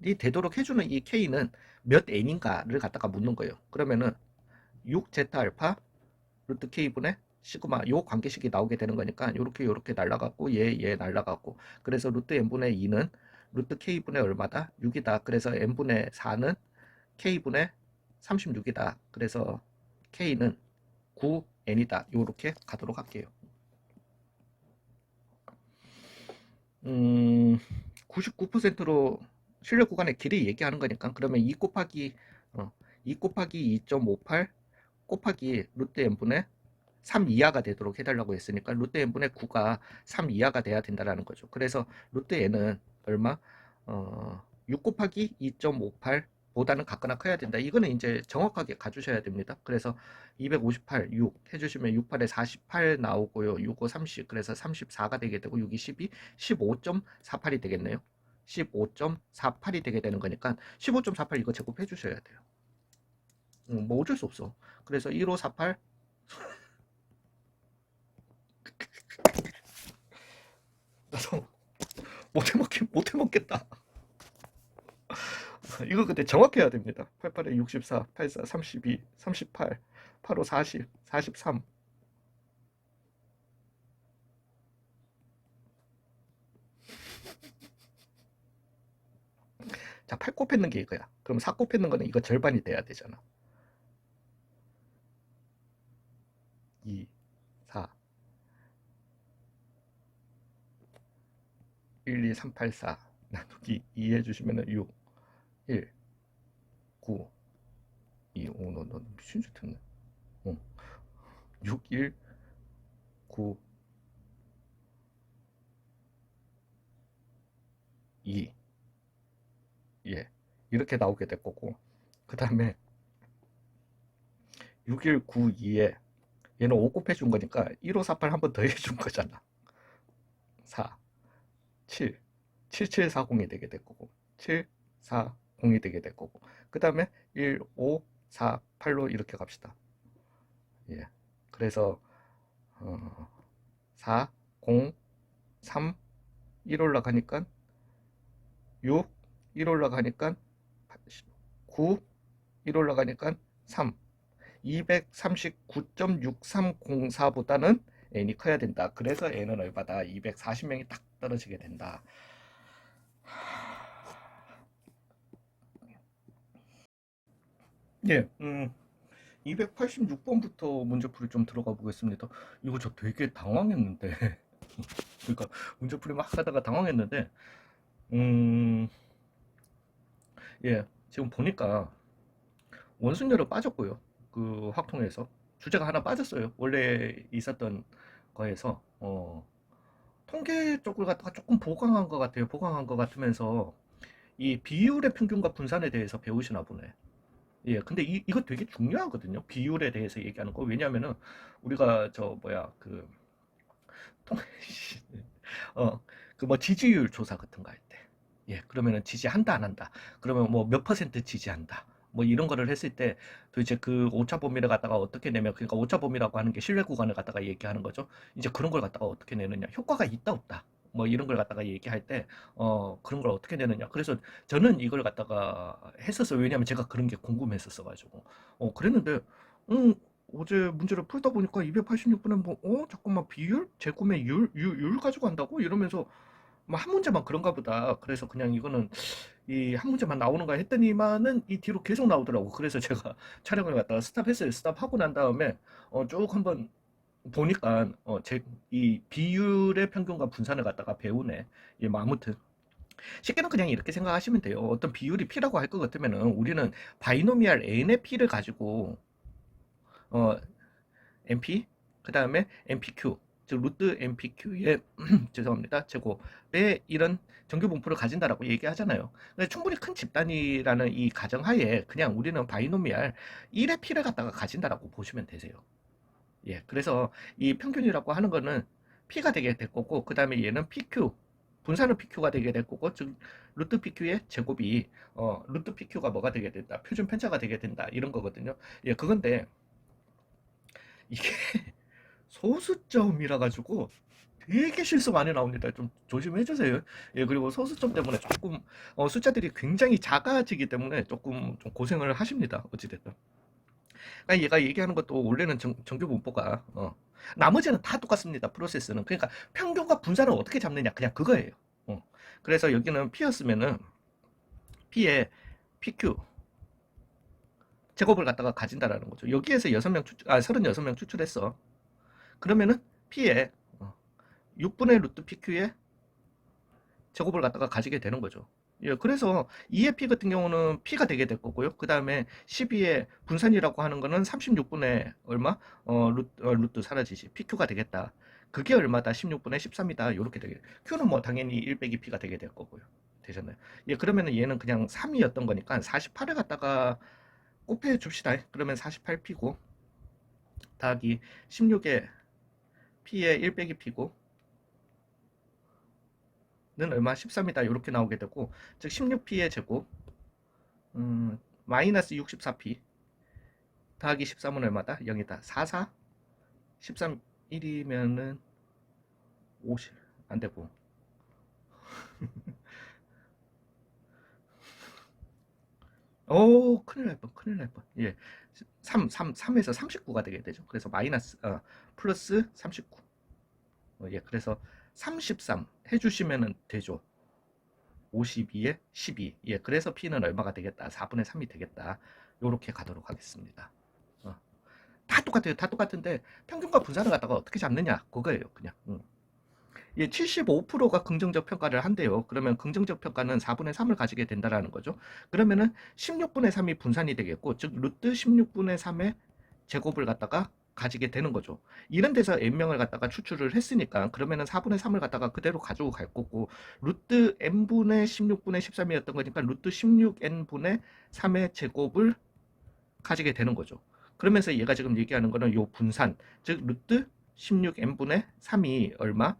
L이 되도록 해주는 이 K는 몇 N인가를 갖다가 묻는 거예요. 그러면은 6 제타 알파 루트 K분의 시그마 요 관계식이 나오게 되는 거니까 요렇게 날라갔고 얘 날라갔고, 그래서 루트 n분의 2는 루트 K분의 얼마다? 6이다. 그래서 n분의 4는 K분의 36이다. 그래서 K는 9N이다. 요렇게 가도록 할게요. 99%로 실력 구간의 길이 얘기하는 거니까 그러면 2 곱하기 2 곱하기 2.58 곱하기 루트 n분의 3 이하가 되도록 해달라고 했으니까 루트 n분의 9가 3 이하가 돼야 된다라는 거죠. 그래서 루트 n은 얼마? 6 곱하기 2.58 보다는 같거나 커야 된다. 이거는 이제 정확하게 가주셔야 됩니다. 그래서 258, 6 해주시면 6, 8에 48 나오고요. 6, 5, 30 그래서 34가 되게 되고 6, 2, 12, 15.48이 되겠네요. 15.48이 되게 되는 거니까 15.48 이거 제곱해 주셔야 돼요. 뭐 어쩔 수 없어. 그래서 1548 나도 못 해먹겠다. 이거 근데 정확해야 됩니다. 88에 64, 84, 32, 38, 85, 40, 43. 자, 8 곱했는 게 이거야. 그럼 4 곱했는 거는 이거 절반이 돼야 되잖아. 2, 4, 1, 2, 3, 8, 4 나누기 2 해주시면 6, 1, 9, 2, 5, 너 미친 짓 했네. 6, 1, 9, 2. 예. 이렇게 나오게 될 거고. 그 다음에 6, 1, 9, 2에 얘는 5 곱해준 거니까 1, 5, 4, 8 한 번 더 해준 거잖아. 4, 7, 7, 7, 4, 0이 되게 될 거고 7, 4, 0이 되게 될 거고 그 다음에 1, 5, 4, 8로 이렇게 갑시다. 예. 그래서 4, 0, 3, 1 올라가니까 6, 1 올라가니까 9, 1 올라가니까 3, 239.6304보다는 n이 커야 된다. 그래서 n은 얼마다? 240명이 딱 떨어지게 된다. 예, 286번부터 문제풀이 좀 들어가 보겠습니다. 이거 저 되게 당황했는데, 그러니까 문제풀이 막 하다가 당황했는데, 예, 지금 보니까 원순열은 빠졌고요. 그 확통에서 주제가 하나 빠졌어요. 원래 있었던 거에서 통계 쪽을 갖다가 조금 보강한 것 같아요. 보강한 것 같으면서 이 비율의 평균과 분산에 대해서 배우시나 보네. 예, 근데 이거 되게 중요하거든요. 비율에 대해서 얘기하는 거. 왜냐면은 우리가 저 뭐야 그 통, 그 뭐 지지율 조사 같은 거 할 때, 예, 그러면은 지지한다 안 한다. 그러면 뭐 몇 퍼센트 지지한다. 뭐 이런 거를 했을 때 도대체 그 오차 범위를 갖다가 어떻게 내면 그러니까 오차 범위라고 하는 게 신뢰 구간을 갖다가 얘기하는 거죠. 이제 그런 걸 갖다가 어떻게 내느냐. 효과가 있다 없다. 뭐 이런 걸 갖다가 얘기할 때 그런 걸 어떻게 내느냐. 그래서 저는 이걸 갖다가 했었어요. 왜냐하면 제가 그런 게 궁금했었어 가지고. 그랬는데 어제 문제를 풀다 보니까 286분에 뭐 잠깐만 비율? 재구매율 가지고 한다고? 이러면서 뭐 한 문제만 그런가 보다. 그래서 그냥 이거는 이 한 문제만 나오는가 했더니만은 이 뒤로 계속 나오더라고. 그래서 제가 촬영을 갖다가 스탑했어요. 스탑하고 난 다음에 쭉 한번 보니까 제 이 비율의 평균과 분산을 갖다가 배우네. 예, 뭐 아무튼 쉽게는 그냥 이렇게 생각하시면 돼요. 어떤 비율이 P라고 할 것 같으면은 우리는 바이노미얼 N의 P를 가지고 어 MP 그 다음에 MPQ 즉 루트 MPQ의 죄송합니다 제곱의 이런 정규 분포를 가진다라고 얘기하잖아요. 근데 충분히 큰 집단이라는 이 가정하에 그냥 우리는 바이노미얼 1의 P를 갖다가 가진다라고 보시면 되세요. 예, 그래서 이 평균이라고 하는 거는 P가 되게 될 거고 그 다음에 얘는 PQ 분산은 PQ가 되게 될 거고 즉 루트 PQ의 제곱이 루트 PQ가 뭐가 되게 된다 표준 편차가 되게 된다 이런 거거든요. 예, 그건데 이게 소수점이라 가지고 되게 실수 많이 나옵니다. 좀 조심해 주세요. 예, 그리고 소수점 때문에 조금 숫자들이 굉장히 작아지기 때문에 조금 좀 고생을 하십니다. 어찌됐든. 그러니까 얘가 얘기하는 것도 원래는 정규 분포가 나머지는 다 똑같습니다. 프로세스는. 그러니까 평균과 분산을 어떻게 잡느냐 그냥 그거예요. 그래서 여기는 P였으면은 P에 PQ 제곱을 갖다가 가진다라는 거죠. 여기에서 36명 추출했어. 그러면은 P에 6분의 루트 PQ에 제곱을 갖다가 가지게 되는 거죠. 예, 그래서 2의 p 같은 경우는 p가 되게 될 거고요. 그 다음에 12의 분산이라고 하는 거는 36분의 얼마? 루트 사라지지. pq가 되겠다. 그게 얼마다? 16분의 13이다. 이렇게 되게. q는 뭐 당연히 1 빼기 p가 되게 될 거고요. 되셨나요? 예, 그러면은 얘는 그냥 3이었던 거니까 48을 갖다가 곱해 줍시다. 그러면 48p고 더하기 16의 p의 1 빼기 p고 는 얼마? 13이다. 이렇게 나오게 되고, 즉 16p의 제곱 마이너스 64p 더하기 13은 얼마다? 0이다. 44 13 1이면은 50 안되고 오, 큰일 날 뻔, 큰일 날 뻔. 예, 3에서 39가 되게 되죠. 그래서 마이너스 플러스 39. 예, 그래서 33 해주시면 되죠. 52에 12. 예, 그래서 P는 얼마가 되겠다? 4분의 3이 되겠다. 요렇게 가도록 하겠습니다. 다 똑같아요. 다 똑같은데 평균과 분산을 갖다가 어떻게 잡느냐? 그거예요, 그냥. 예, 75%가 긍정적 평가를 한대요. 그러면 긍정적 평가는 4분의 3을 가지게 된다라는 거죠. 그러면은 16분의 3이 분산이 되겠고, 즉 루트 16분의 3의 제곱을 갖다가 가지게 되는 거죠. 이런 데서 n명을 갖다가 추출을 했으니까 그러면은 4분의 3을 갖다가 그대로 가지고 갈 거고, 루트 n분의 16분의 13이었던 거니까 루트 16n분의 3의 제곱을 가지게 되는 거죠. 그러면서 얘가 지금 얘기하는 거는 요 분산, 즉 루트 16n분의 3이 얼마?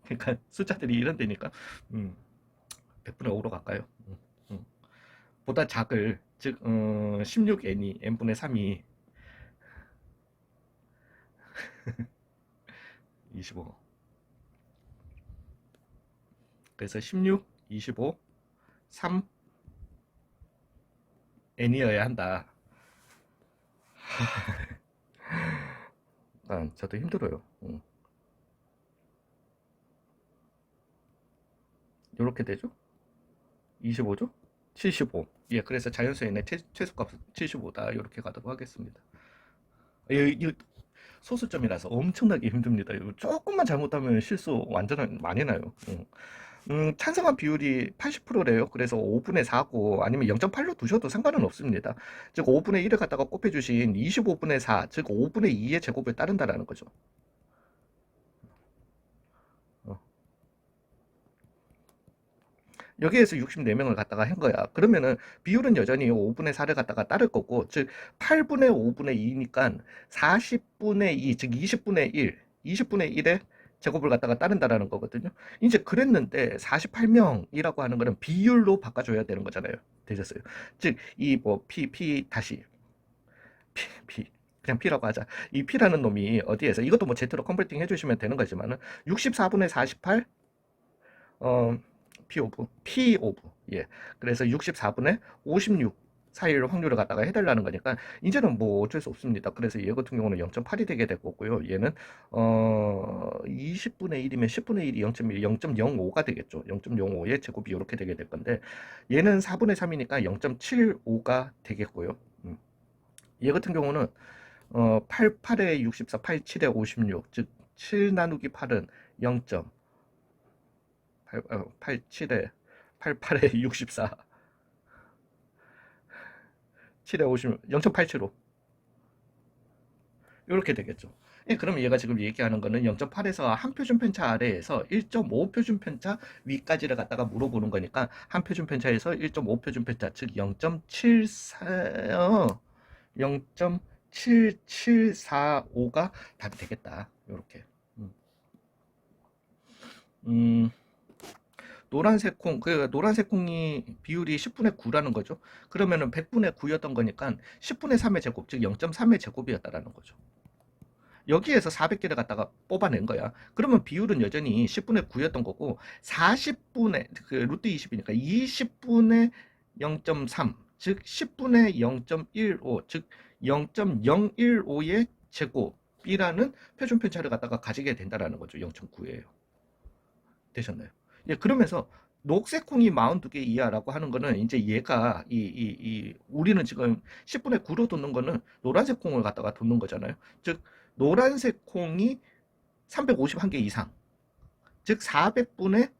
그러니까 숫자들이 이런 데니까 100분의 5로 갈까요? 보다 작을, 즉 16n이 n분의 3이 25. 그래서 16, 25, 3 n이어야 한다. 저도 힘들어요. 이렇게 되죠? 25죠? 75. 예, 그래서 자연수의 최소값 75다. 이렇게 가도록 하겠습니다. 이 소수점이라서 엄청나게 힘듭니다. 이거 조금만 잘못하면 실수 완전 많이 나요. 찬성한 비율이 80%래요. 그래서 5분의 4고 아니면 0.8로 두셔도 상관은 없습니다. 즉 5분의 1을 갖다가 곱해주신 25분의 4, 즉 5분의 2의 제곱을 따른다라는 거죠. 여기에서 64명을 갖다가 한 거야. 그러면은 비율은 여전히 5분의 4를 갖다가 따를 거고, 즉 8분의 5분의 2니까 40분의 2, 즉 20분의 1, 20분의 1의 제곱을 갖다가 따른다라는 거거든요. 이제 그랬는데 48명이라고 하는 거는 비율로 바꿔줘야 되는 거잖아요. 되셨어요? 즉 이 뭐 P 다시 P 그냥 P라고 하자. 이 P라는 놈이 어디에서 이것도 뭐 Z로 컨버팅 해주시면 되는 거지만은 64분의 48 P 오브. 예. 그래서 64분의 56 사이를 확률을 갖다가 해달라는 거니까 이제는 뭐 어쩔 수 없습니다. 그래서 얘 같은 경우는 0.8이 되게 될 거고요. 얘는 20분의 1이면 10분의 1이 0.1, 0.05가 되겠죠. 0.05의 제곱이 이렇게 되게 될 건데 얘는 4분의 3이니까 0.75가 되겠고요. 얘 같은 경우는 88에 64, 87에 56, 즉 7 나누기 8은 0. 87에 88에 64 7에 50 0.87로 이렇게 되겠죠. 예, 그럼 얘가 지금 얘기하는 거는 0.8에서 한 표준 편차 아래에서 1.5 표준 편차 위까지를 갖다가 물어보는 거니까 한 표준 편차에서 1.5 표준 편차, 즉 0.74 0.7745가 답이 되겠다. 이렇게. 노란색 콩, 그 노란색 콩이 비율이 10분의 9라는 거죠. 그러면은 100분의 9였던 거니까 10분의 3의 제곱, 즉 0.3의 제곱이었다라는 거죠. 여기에서 400개를 갖다가 뽑아낸 거야. 그러면 비율은 여전히 10분의 9였던 거고 40분의 그 루트 20이니까 20분의 0.3, 즉 10분의 0.15, 즉 0.015의 제곱이라는 표준 편차를 갖다가 가지게 된다라는 거죠. 0.9예요. 되셨나요? 예, 그러면서 녹색 콩이 42개 이하라고 하는 거는 이제 얘가 우리는 지금 10분의 9로 돋는 거는 노란색 콩을 갖다가 돋는 거잖아요. 즉 노란색 콩이 351개 이상, 즉 400분의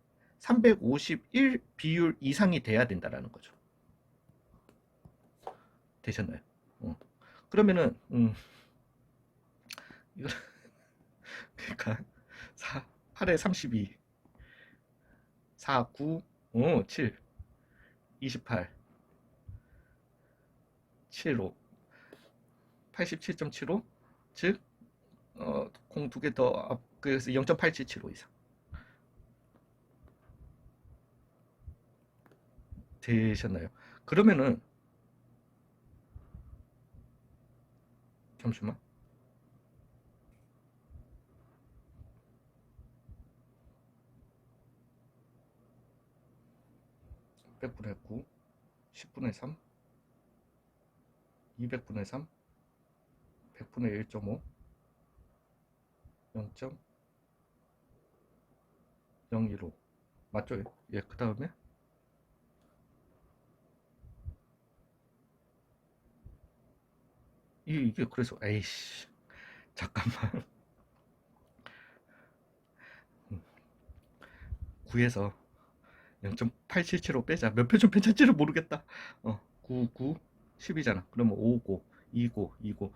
351 비율 이상이 돼야 된다라는 거죠. 되셨나요? 그러면은 이거 그러니까 8에 32 4 9 7 28 75 87.75 즉 공 두 개 더 그래서 0.8775 이상 되셨나요? 그러면은 잠시만 100분의 9 10분의 3 200분의 3 100분의 1.5 0.015 맞죠? 예, 그 다음에 이게 그래서 에이씨 잠깐만 9에서 0.877로 빼자. 몇 표준 편차지를 모르겠다. 9, 9, 10이잖아. 그러면 5고, 2고, 2고,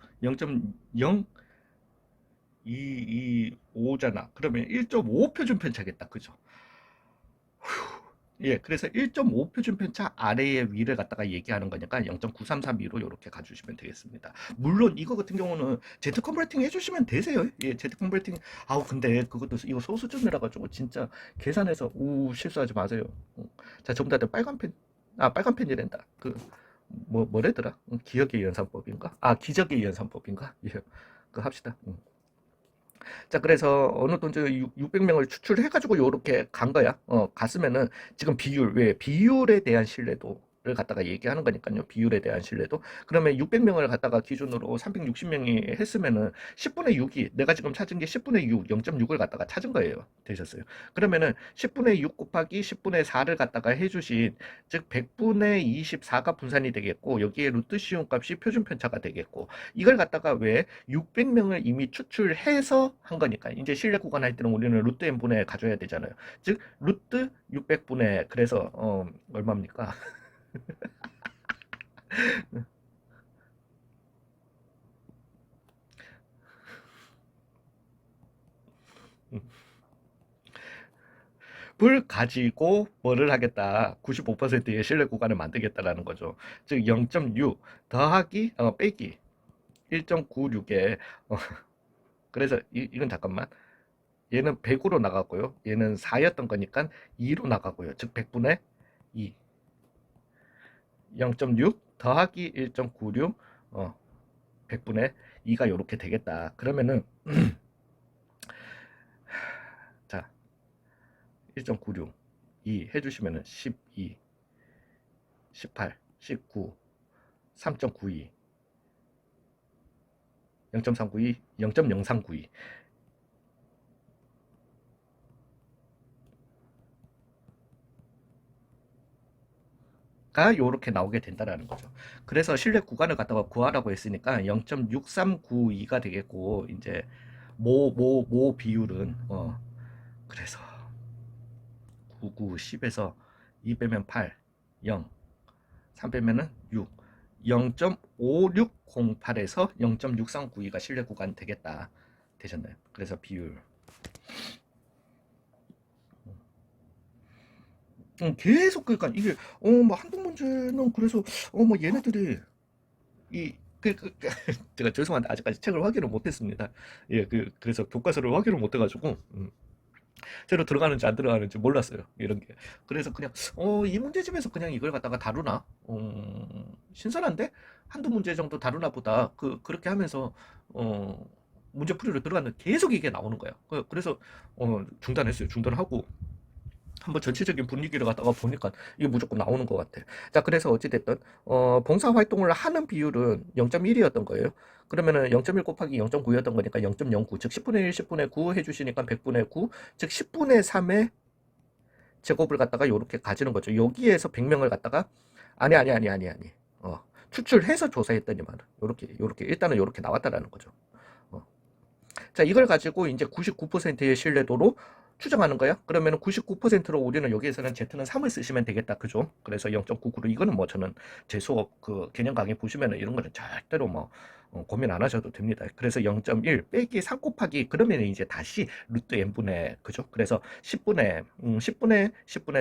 0.0225잖아. 그러면 1.5 표준 편차겠다. 그죠? 예, 그래서 1.5 표준 편차 아래의 위를 갖다가 얘기하는 거니까 0.9332로 이렇게 가주시면 되겠습니다. 물론 이거 같은 경우는 Z 컨버팅 해주시면 되세요. 예, Z 컨버팅. 아우 근데 그것도 이거 소수점이라 가지고 진짜 계산해서 실수하지 마세요. 자, 전부 다 빨간 펜, 빨간 펜이란다. 뭐래더라? 기억의 연산법인가? 기적의 연산법인가? 예, 그 합시다. 자, 그래서 어느 돈 600명을 추출해가지고 요렇게 간 거야. 갔으면은 지금 왜 비율에 대한 신뢰도를 갖다가 얘기하는 거니까요. 비율에 대한 신뢰도. 그러면 600명을 갖다가 기준으로 360명이 했으면은 10분의 6이 내가 지금 찾은 게 10분의 6, 0.6을 갖다가 찾은 거예요. 되셨어요. 그러면은 10분의 6 곱하기 10분의 4를 갖다가 해주신 즉 100분의 24가 분산이 되겠고 여기에 루트 시온 값이 표준 편차가 되겠고 이걸 갖다가 왜 600명을 이미 추출해서 한 거니까 이제 실내 구간 할 때는 우리는 루트 n분의 가져야 되잖아요. 즉 루트 600분의 그래서 얼마입니까? 을 가지고 뭐를 하겠다. 95%의 신뢰 구간을 만들겠다라는 거죠. 즉 0.6 더하기 빼기 1.96에 그래서 이건 잠깐만 얘는 100으로 나가고요. 얘는 4였던 거니까 2로 나가고요. 즉 100분의 2 0.6 더하기 1.96 100분의 2가 이렇게 되겠다. 그러면은 자 1.96 2 해주시면은 12 18 19 3.92 0.392 0.0392 가 요렇게 나오게 된다라는 거죠. 그래서 실내 구간을 갖다가 구하라고 했으니까 0.6392가 되겠고 이제 모 비율은 그래서 99 10에서 2 빼면 8 0 3 빼면은 6 0.5608에서 0.6392가 실내 구간 되겠다. 되셨나요? 그래서 비율 계속 그러니까 이게 뭐 한국 문제는 그래서 뭐 얘네들이 이 제가 죄송한데 아직까지 책을 확인을 못했습니다. 예, 그래서 교과서를 확인을 못해가지고 새로 들어가는지 안 들어가는지 몰랐어요. 이런 게. 그래서 그냥 이 문제집에서 그냥 이걸 갖다가 다루나 신선한데 한두 문제 정도 다루나 보다 그렇게 하면서 문제 풀이로 들어갔는데 계속 이게 나오는 거예요. 그래서 중단했어요. 중단하고 한번 전체적인 분위기를 갖다가 보니까 이게 무조건 나오는 것 같아. 자, 그래서 어찌됐든, 봉사활동을 하는 비율은 0.1이었던 거예요. 그러면은 0.1 곱하기 0.9였던 거니까 0.09, 즉 10분의 1, 10분의 9 해주시니까 100분의 9, 즉 10분의 3의 제곱을 갖다가 이렇게 가지는 거죠. 여기에서 100명을 갖다가, 아니. 추출해서 조사했더니만, 요렇게, 일단은 요렇게 나왔다라는 거죠. 자, 이걸 가지고 이제 99%의 신뢰도로 추정하는 거야? 그러면 99%로 우리는 여기에서는 Z는 3을 쓰시면 되겠다. 그죠? 그래서 0.99로 이거는 뭐 저는 제 수업 그 개념 강의 보시면은 이런 거는 절대로 뭐 고민 안 하셔도 됩니다. 그래서 0.1 빼기 3 곱하기 그러면 이제 다시 루트 n분의 그죠? 그래서 10분의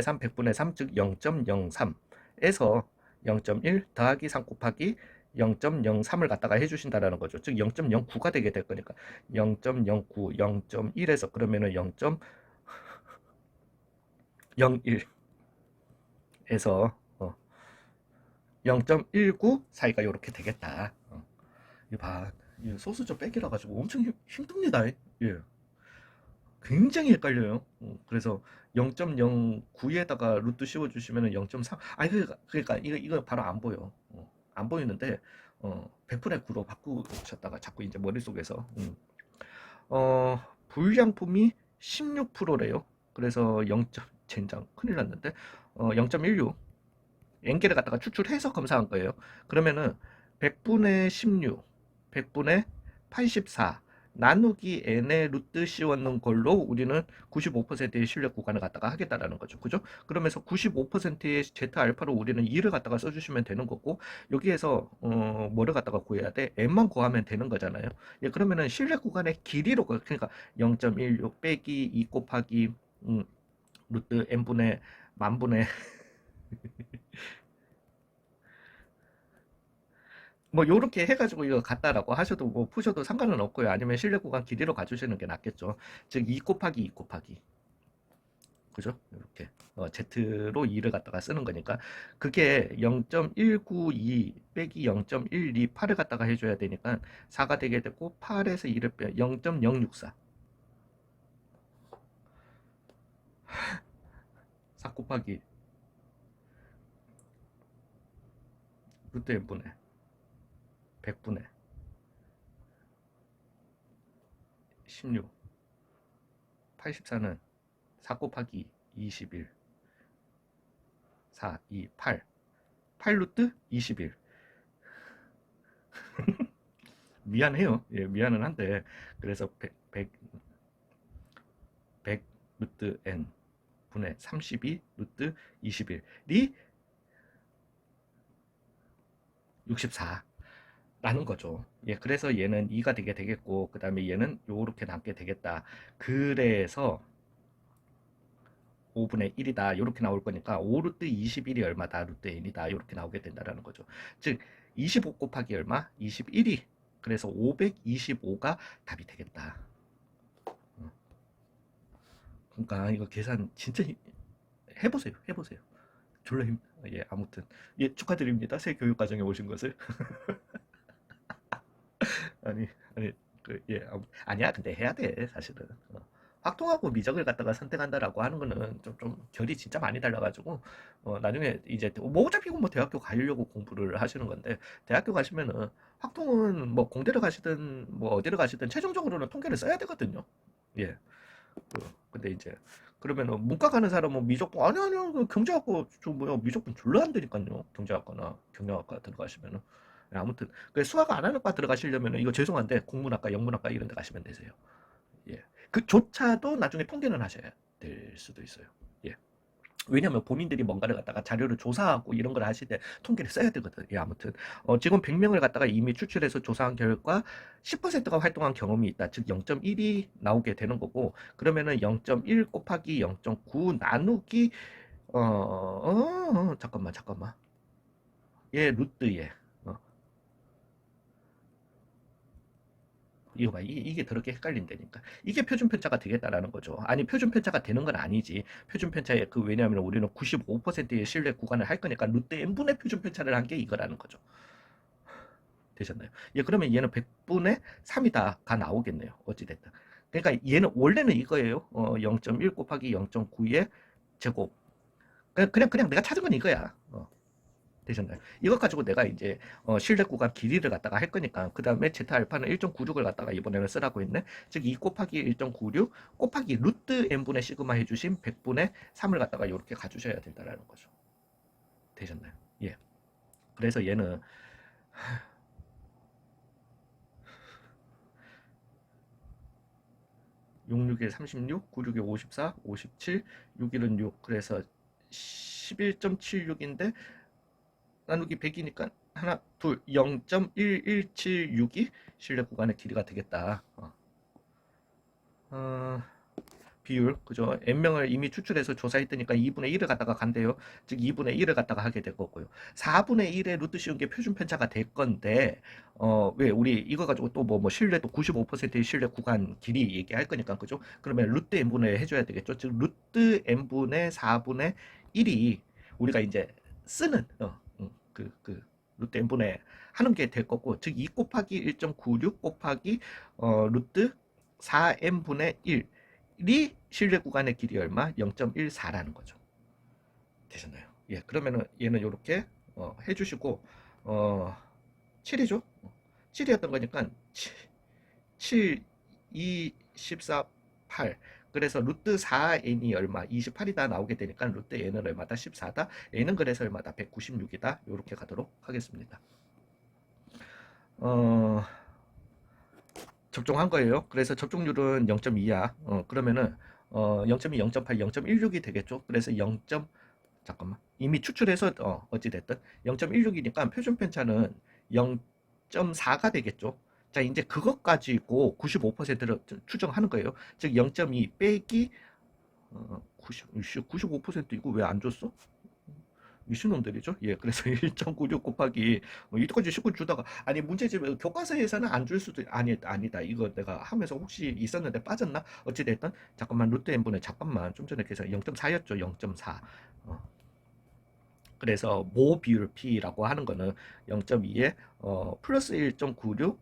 3, 100분의 3, 즉 0.03에서 0.1 더하기 3 곱하기 0.03을 갖다가 해주신다라는 거죠. 즉 0.09가 되게 될 거니까 0.09, 0.1에서 그러면은 0.01에서 0.19 사이가 이렇게 되겠다. 이거 봐, 이 소수 점 빼기라 가지고 엄청 힘듭니다. 예, 굉장히 헷갈려요. 그래서 0.09에다가 루트 씌워주시면 0.3. 아니 그러니까 이거 바로 안 보여. 안 보이는데 100분의 9로 바꾸셨다가 자꾸 이제 머릿속에서 불량품이 16%래요. 그래서 0. 젠장 큰일 났는데 0.16 엔겔을 갖다가 추출해서 검사한 거예요. 그러면은 100분의 16, 100분의 84 나누기 n의 루트 씌웠는 걸로 우리는 95%의 신뢰 구간을 갖다가 하겠다라는 거죠. 그죠? 그러면서 95%의 제타 알파로 우리는 2를 갖다가 써주시면 되는 거고 여기에서 뭐를 갖다가 구해야 돼? n만 구하면 되는 거잖아요. 예, 그러면은 신뢰 구간의 길이로 그러니까 0.16 빼기 2 곱하기 루트 n분의 만분의 뭐 요렇게 해가지고 이거 같다라고 하셔도 뭐 푸셔도 상관은 없고요. 아니면 실내 구간 길이로 가주시는 게 낫겠죠. 즉 2 곱하기 2 곱하기 그죠? 이렇게 Z로 2를 갖다가 쓰는 거니까 그게 0.192 빼기 0.128을 갖다가 해줘야 되니까 4가 되게 되고 8에서 2를 빼 0.064 4 곱하기 루트 n분의 100분의 16 84는 4 곱하기 21 4, 2, 8 8루트 21 미안해요. 예, 미안은 한데 그래서 100 루트 n 분의 32 루트 21이 64라는 거죠. 예, 그래서 얘는 2가 되게 되겠고 그 다음에 얘는 요렇게 남게 되겠다. 그래서 5분의 1이다. 이렇게 나올 거니까 5 루트 21이 얼마다? 루트 n이다. 이렇게 나오게 된다는 거죠. 즉 25 곱하기 얼마? 21이 그래서 525가 답이 되겠다. 그러니까 이거 계산 진짜 해보세요. 해보세요. 졸라 예, 아무튼 예, 축하드립니다. 새 교육 과정에 오신 것을. 아니 아니 예, 아니야. 근데 해야 돼 사실은. 확통하고 미적을 갖다가 선택한다라고 하는 거는 좀 결이 진짜 많이 달라가지고 나중에 이제 뭐 어차피 뭐 대학교 가려고 공부를 하시는 건데 대학교 가시면은 확통은 뭐 공대를 가시든 뭐 어디를 가시든 최종적으로는 통계를 써야 되거든요. 예. 근데 이제 그러면은 문과 가는 사람은 미적분 아니요 그 경제학과 좀 뭐야 미적분 졸라 안 되니까요. 경제학과나 경영학과 들어가시면은 아무튼 그 수학 안 하는 과 들어가시려면은 이거 죄송한데 국문학과 영문학과 이런 데 가시면 되세요. 예. 그조차도 나중에 통계는 하셔야 될 수도 있어요. 예. 왜냐면 본인들이 뭔가를 갖다가 자료를 조사하고 이런 걸 하실 때 통계를 써야 되거든. 요 아무튼 지금 100명을 갖다가 이미 추출해서 조사한 결과 10%가 활동한 경험이 있다. 즉 0.1이 나오게 되는 거고 그러면은 0.1 곱하기 0.9 나누기 잠깐만 얘 루트 얘 이거 봐. 이게 더럽게 헷갈린다니까. 이게 표준 편차가 되겠다라는 거죠. 아니, 표준 편차가 되는 건 아니지. 표준 편차에 왜냐하면 우리는 95%의 신뢰 구간을 할 거니까 루트 n분의 표준 편차를 한 게 이거라는 거죠. 되셨나요? 예, 그러면 얘는 100분의 3이다가 나오겠네요. 어찌됐든. 그러니까 얘는 원래는 이거예요. 0.1 곱하기 0.9의 제곱. 그냥 내가 찾은 건 이거야. 되셨나요? 이것 가지고 내가 이제 실내 구간 길이를 갖다가 할 거니까 그 다음에 제타 알파는 1.96을 갖다가 이번에는 쓰라고 했네. 즉 2 곱하기 1.96 곱하기 루트 n분의 시그마 해주신 100분의 3을 갖다가 이렇게 가주셔야 된다라는 거죠. 되셨나요? 예. 그래서 얘는 66에 36, 96에 54, 57, 61은 6. 그래서 11.76인데 나누기 100이니까 하나, 둘, 0.1176이 실내 구간의 길이가 되겠다. 어, 비율, 그죠? n명을 이미 추출해서 조사했더니까 2분의 1을 갖다가 간대요. 즉 2분의 1을 갖다가 하게 될 거고요. 4분의 1의 루트 씌운 게 표준 편차가 될 건데 왜 우리 이거 가지고 또 뭐 신뢰도 95%의 신뢰 구간 길이 얘기할 거니까 그죠? 그러면 루트 n분의 해줘야 되겠죠. 즉 루트 n분의 4분의 1이 우리가 이제 쓰는 루트 n분의 하는 게 될 거고, 즉 2 곱하기 1.96 곱하기 루트 4n분의 1 이 실내 구간의 길이 얼마? 0.14라는 거죠. 되셨나요? 예, 그러면은 얘는 이렇게 해주시고 7이죠? 7이었던 거니까 7, 2, 14, 8. 그래서 루트 4n이 얼마? 28이다 나오게 되니까 루트 n은 얼마다? 14다. n은 그래서 얼마다? 196이다. 이렇게 가도록 하겠습니다. 접종한 거예요. 그래서 접종률은 0.2야. 그러면은 0.2, 0.8, 0.16이 되겠죠. 그래서 0. 잠깐만. 이미 추출해서 어찌 됐든 0.16이니까 표준 편차는 0.4가 되겠죠. 자, 이제 그것 가지고 95%를 추정하는 거예요. 즉 0.2 빼기 95% 이거 왜 안 줬어? 미친놈들이죠. 예, 그래서 1.96 곱하기 이때까지 19 주다가 아니 문제집 교과서에서는 안 줄 수도 아니다. 이거 내가 하면서 혹시 있었는데 빠졌나? 어찌 됐든 잠깐만 루트 n분의 잠깐만 좀 전에 계산 0.4였죠. 0.4. 그래서 모 비율 P라고 하는 거는 0.2에 플러스 1.96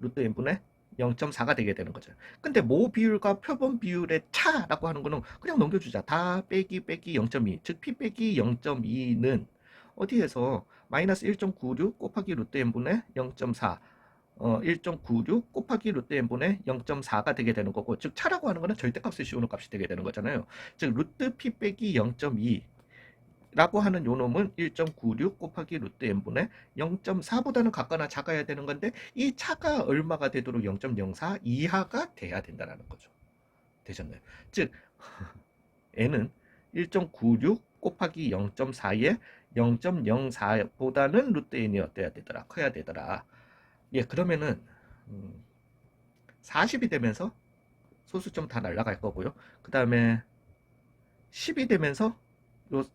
루트 n분의 0.4가 되게 되는 거죠. 근데 모 비율과 표본 비율의 차라고 하는 거는 그냥 넘겨주자. 다 빼기 0.2. 즉 P 빼기 0.2는 어디에서 마이너스 1.96 곱하기 루트 n분의 0.4 1.96 곱하기 루트 n분의 0.4가 되게 되는 거고, 즉 차라고 하는 거는 절대값을 씌우는 값이 되게 되는 거잖아요. 즉 루트 P 빼기 0.2 라고 하는 요 놈은 1.96 곱하기 루트 n분의 0.4보다는 같거나 작아야 되는 건데 이 차가 얼마가 되도록 0.04 이하가 돼야 된다는 거죠. 되셨나요? 즉 n은 1.96 곱하기 0.4에 0.04보다는 루트 n이 어때야 되더라? 커야 되더라. 예, 그러면은 40이 되면서 소수점 다 날라갈 거고요. 그 다음에 10이 되면서 요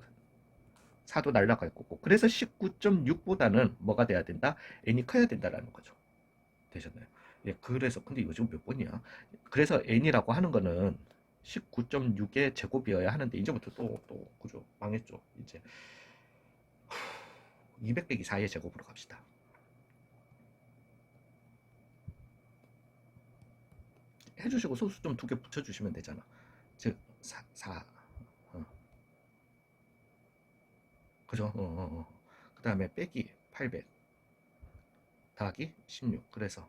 4도 날라갈 거고, 그래서 19.6보다는 뭐가 돼야 된다? n이 커야 된다라는 거죠. 되셨나요? 예, 그래서 근데 이거 지금 몇 번이야? 그래서 n이라고 하는 거는 19.6의 제곱이어야 하는데 이제부터 또 그죠? 망했죠. 이제 200 빼기 4의 제곱으로 갑시다. 해주시고 소수 좀 2개 붙여주시면 되잖아. 즉 4 그죠? 그 다음에 빼기 800 더하기 16. 그래서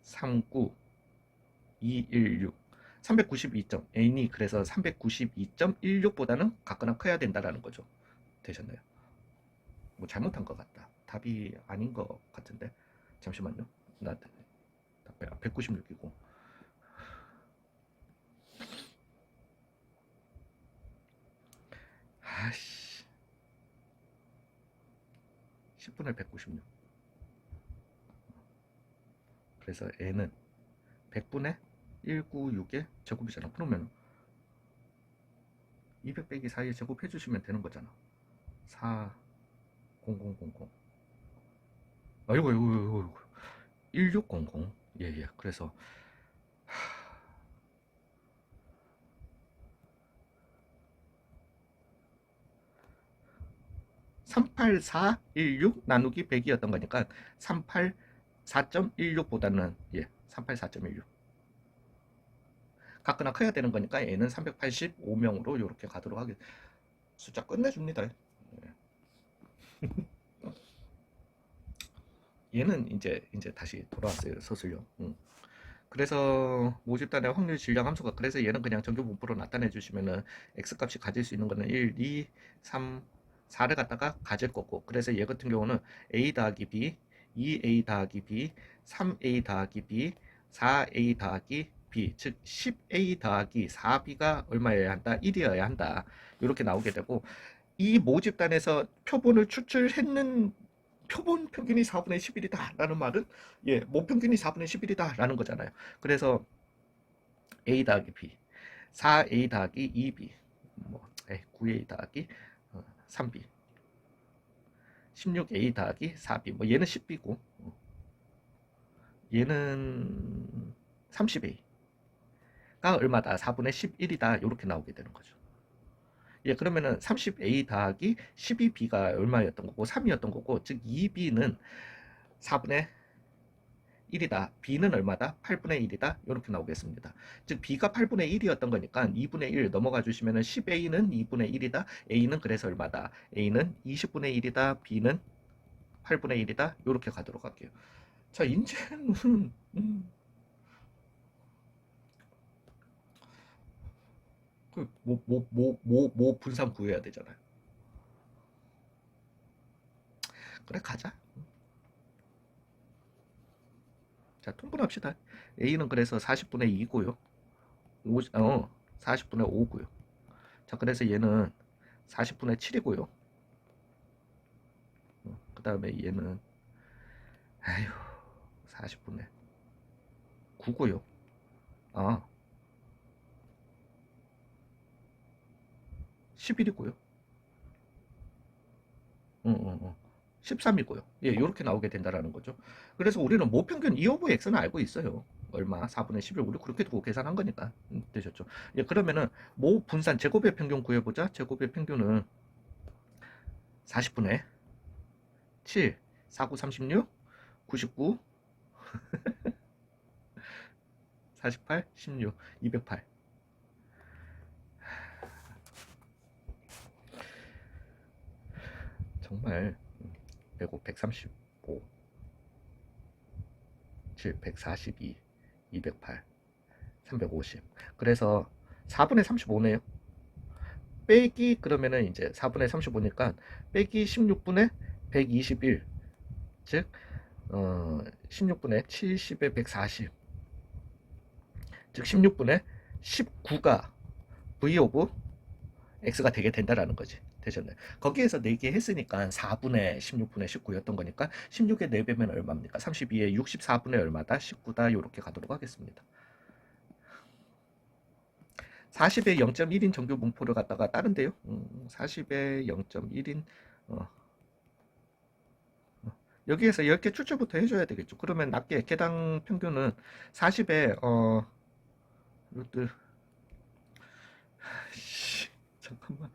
39 216 392점 n이 그래서 392.16보다는 같거나 커야 된다라는 거죠. 되셨나요? 뭐 잘못한 것 같다. 답이 아닌 것 같은데 잠시만요. 나 196이고 아씨 10분의 196 그래서 n은 100분의 196의 제곱이잖아. 그러면 200 빼기 4의 제곱 해주시면 되는 거잖아. 4 0000 아이고 1600 예예. 그래서 38416 나누기 100이었던 거니까 384.16보다는 384.16 같거나 커야 되는 거니까 얘는 385명으로 이렇게 가도록 하겠습니다. 숫자 끝내줍니다. 얘는 이제 다시 돌아왔어요. 서술형. 그래서 모집단의 확률 질량 함수가, 그래서 얘는 그냥 정규 분포로 나타내 주시면은 x값이 가질 수 있는 거는 1, 2, 3, 4를 갖다가 가질 거고, 그래서 얘 같은 경우는 a 더하기 b, 2a 더하기 b, 3a 더하기 b, 4a 더하기 b, 즉 10a 더하기 4b가 얼마여야 한다? 1이어야 한다. 이렇게 나오게 되고, 이 모집단에서 표본을 추출했는 표본 평균이 4분의 11이다 라는 말은 모평균이 4분의 11이다 라는 거잖아요. 그래서 a 더하기 b, 4a 더하기 2b, 9a 더하기 3b, 16a 더하기 4b, 얘는 10b고 얘는 30a가 얼마다? 4분의 11이다. 이렇게 나오게 되는 거죠. 그러면은 30a 더하기 12b가 얼마였던 거고 3이었던 거고, 즉 2b는 4분의 1이다. b는 얼마다? 8분의 1이다. 이렇게 나오겠습니다. 즉 b가 8분의 1이었던 거니까 2분의 1 넘어가 주시면은 10a는 2분의 1이다. a는 그래서 얼마다? a는 20분의 1이다. b는 8분의 1이다. 이렇게 가도록 할게요. 자, 이제는 분산 구해야 되잖아요. 그래, 가자. 자, 통분합시다. a는 그래서 40분의 2고요. 40분의 5고요. 자, 그래서 얘는 40분의 7이고요. 그 다음에 얘는 40분의 9고요. 11이고요. 13이고요. 이렇게 나오게 된다라는 거죠. 그래서 우리는 모평균 E 오브 X는 알고 있어요. 얼마? 4분의 11. 우리 그렇게 두고 계산한 거니까. 되셨죠? 그러면은 모 분산 제곱의 평균 구해보자. 제곱의 평균은 40분의 7, 49, 36, 99, 48, 16, 208. 정말 105, 135, 7, 142, 208, 350. 그래서 4분의 35네요. 빼기 그러면은 이제 4분의 35니까 빼기 16분의 121, 즉 16분의 70에 140, 즉 16분의 19가 v 오브 x가 되게 된다라는 거지. 되셨나요? 거기에서 4개 했으니까 4분의 16분의 19였던 거니까 16에 4배면 얼마입니까? 32에 64분의 얼마다? 19다. 이렇게 가도록 하겠습니다. 40에 0.1인 정규 분포를 갖다가 다른데요. 40에 0.1인 여기에서 10개 추출부터 해줘야 되겠죠. 그러면 낮게 개당 평균은 40에 이것들 잠깐만.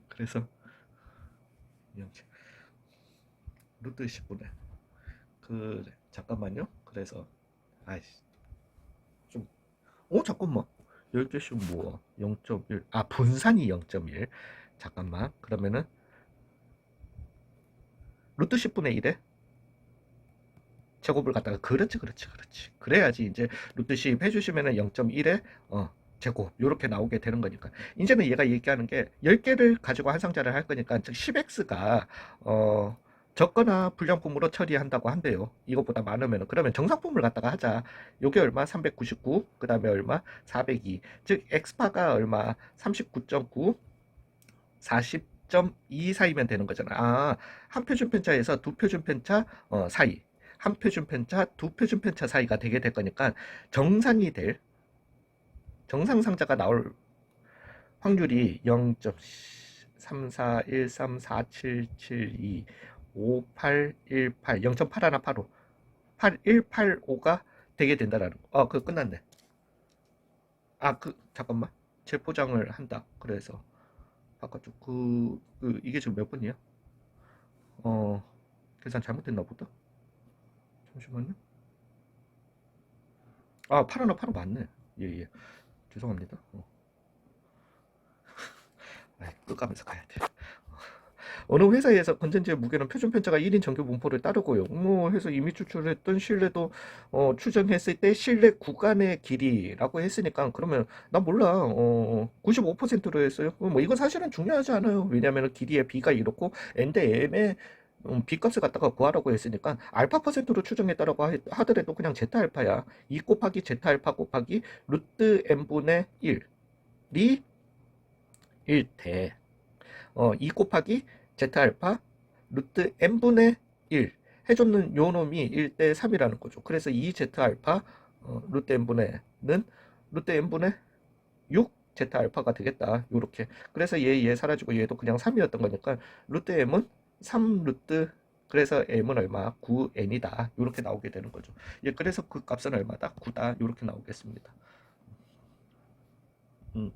그래서 루트 10분의 그래 잠깐만요. 그래서 아이씨 좀 잠깐만 10개씩 뭐야 0.1 분산이 0.1 잠깐만. 그러면은 루트 10분의 1에 제곱을 갖다가 그렇지 그래야지 이제 루트 10 해주시면은 0.1에 제곱 이렇게 나오게 되는 거니까 이제는 얘가 얘기하는 게 10개를 가지고 한 상자를 할 거니까 즉 10x가 적거나 불량품으로 처리한다고 한대요. 이것보다 많으면 그러면 정상품을 갖다가 하자. 요게 얼마? 399. 그 다음에 얼마? 402. 즉 x파가 얼마? 39.9 40.2 사이면 되는 거잖아. 한 표준 편차에서 두 표준 편차 사이, 한 표준 편차, 두 표준 편차 사이가 되게 될 거니까 정상이 될 정상 상자가 나올 확률이 0.34134772 5818 0.8185 8185가 되게 된다라는 거. 그거 끝났네. 잠깐만. 재포장을 한다. 그래서 바꿔줘. 이게 지금 몇 분이야? 계산 잘못됐나 보다. 잠시만요. 8185 맞네. 예. 죄송합니다. 끄가면서 가야 돼. 어느 회사에서 건전지의 무게는 표준 편차가 1인 정규 분포를 따르고요. 해서 이미 추출했던 실내도 추정했을 때 실내 구간의 길이라고 했으니까 그러면 난 몰라. 95%로 했어요. 이건 사실은 중요하지 않아요. 왜냐하면 길이의 b가 이렇고 n대 m의 B값을 갖다가 구하라고 했으니까 알파 퍼센트로 추정했다라고 하더라도 그냥 제타 알파야. 2 곱하기 제타 알파 곱하기 루트 n분의 1이 1대 2 곱하기 제타 알파 루트 n분의 1 해줬는 요 놈이 1대 3이라는 거죠. 그래서 2 제타 알파 루트 n분의는 루트 n분의 6 제타 알파가 되겠다. 요렇게. 그래서 얘 사라지고 얘도 그냥 3이었던 거니까 루트 m은 3 루트 그래서 m은 얼마? 9n이다. 요렇게 나오게 되는 거죠. 예, 그래서 그 값은 얼마다? 9다. 요렇게 나오겠습니다. 음.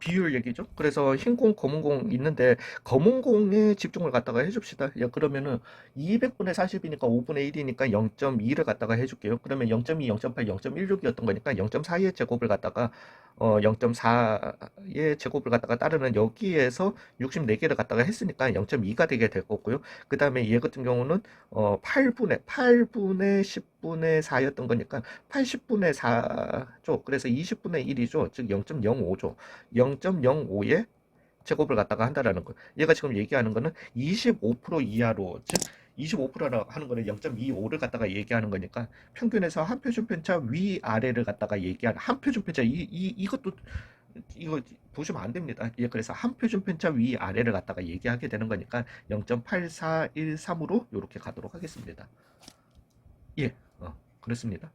비율 얘기죠. 그래서 흰 공, 검은 공 있는데 검은 공에 집중을 갖다가 해줍시다. 야, 그러면은 200분의 40이니까 5분의 1이니까 0.2를 갖다가 해줄게요. 그러면 0.2, 0.8, 0.16이었던 거니까 0.4의 제곱을 갖다가 0.4의 제곱을 갖다가 따르는 여기에서 64개를 갖다가 했으니까 0.2가 되게 될 거고요. 그 다음에 얘 같은 경우는 8분의 10분의 4였던 거니까 80분의 4죠. 그래서 20분의 1이죠. 즉 0.05죠. 0.05의 제곱을 갖다가 한다라는 거. 얘가 지금 얘기하는 거는 25% 이하로, 즉 25%라고 하는 거는 0.25를 갖다가 얘기하는 거니까 평균에서 한 표준 편차 위 아래를 갖다가 얘기하는 한 표준 편차 이것도 이거 보시면 안 됩니다. 예, 그래서 한 표준 편차 위 아래를 갖다가 얘기하게 되는 거니까 0.8413으로 이렇게 가도록 하겠습니다. 예, 그렇습니다.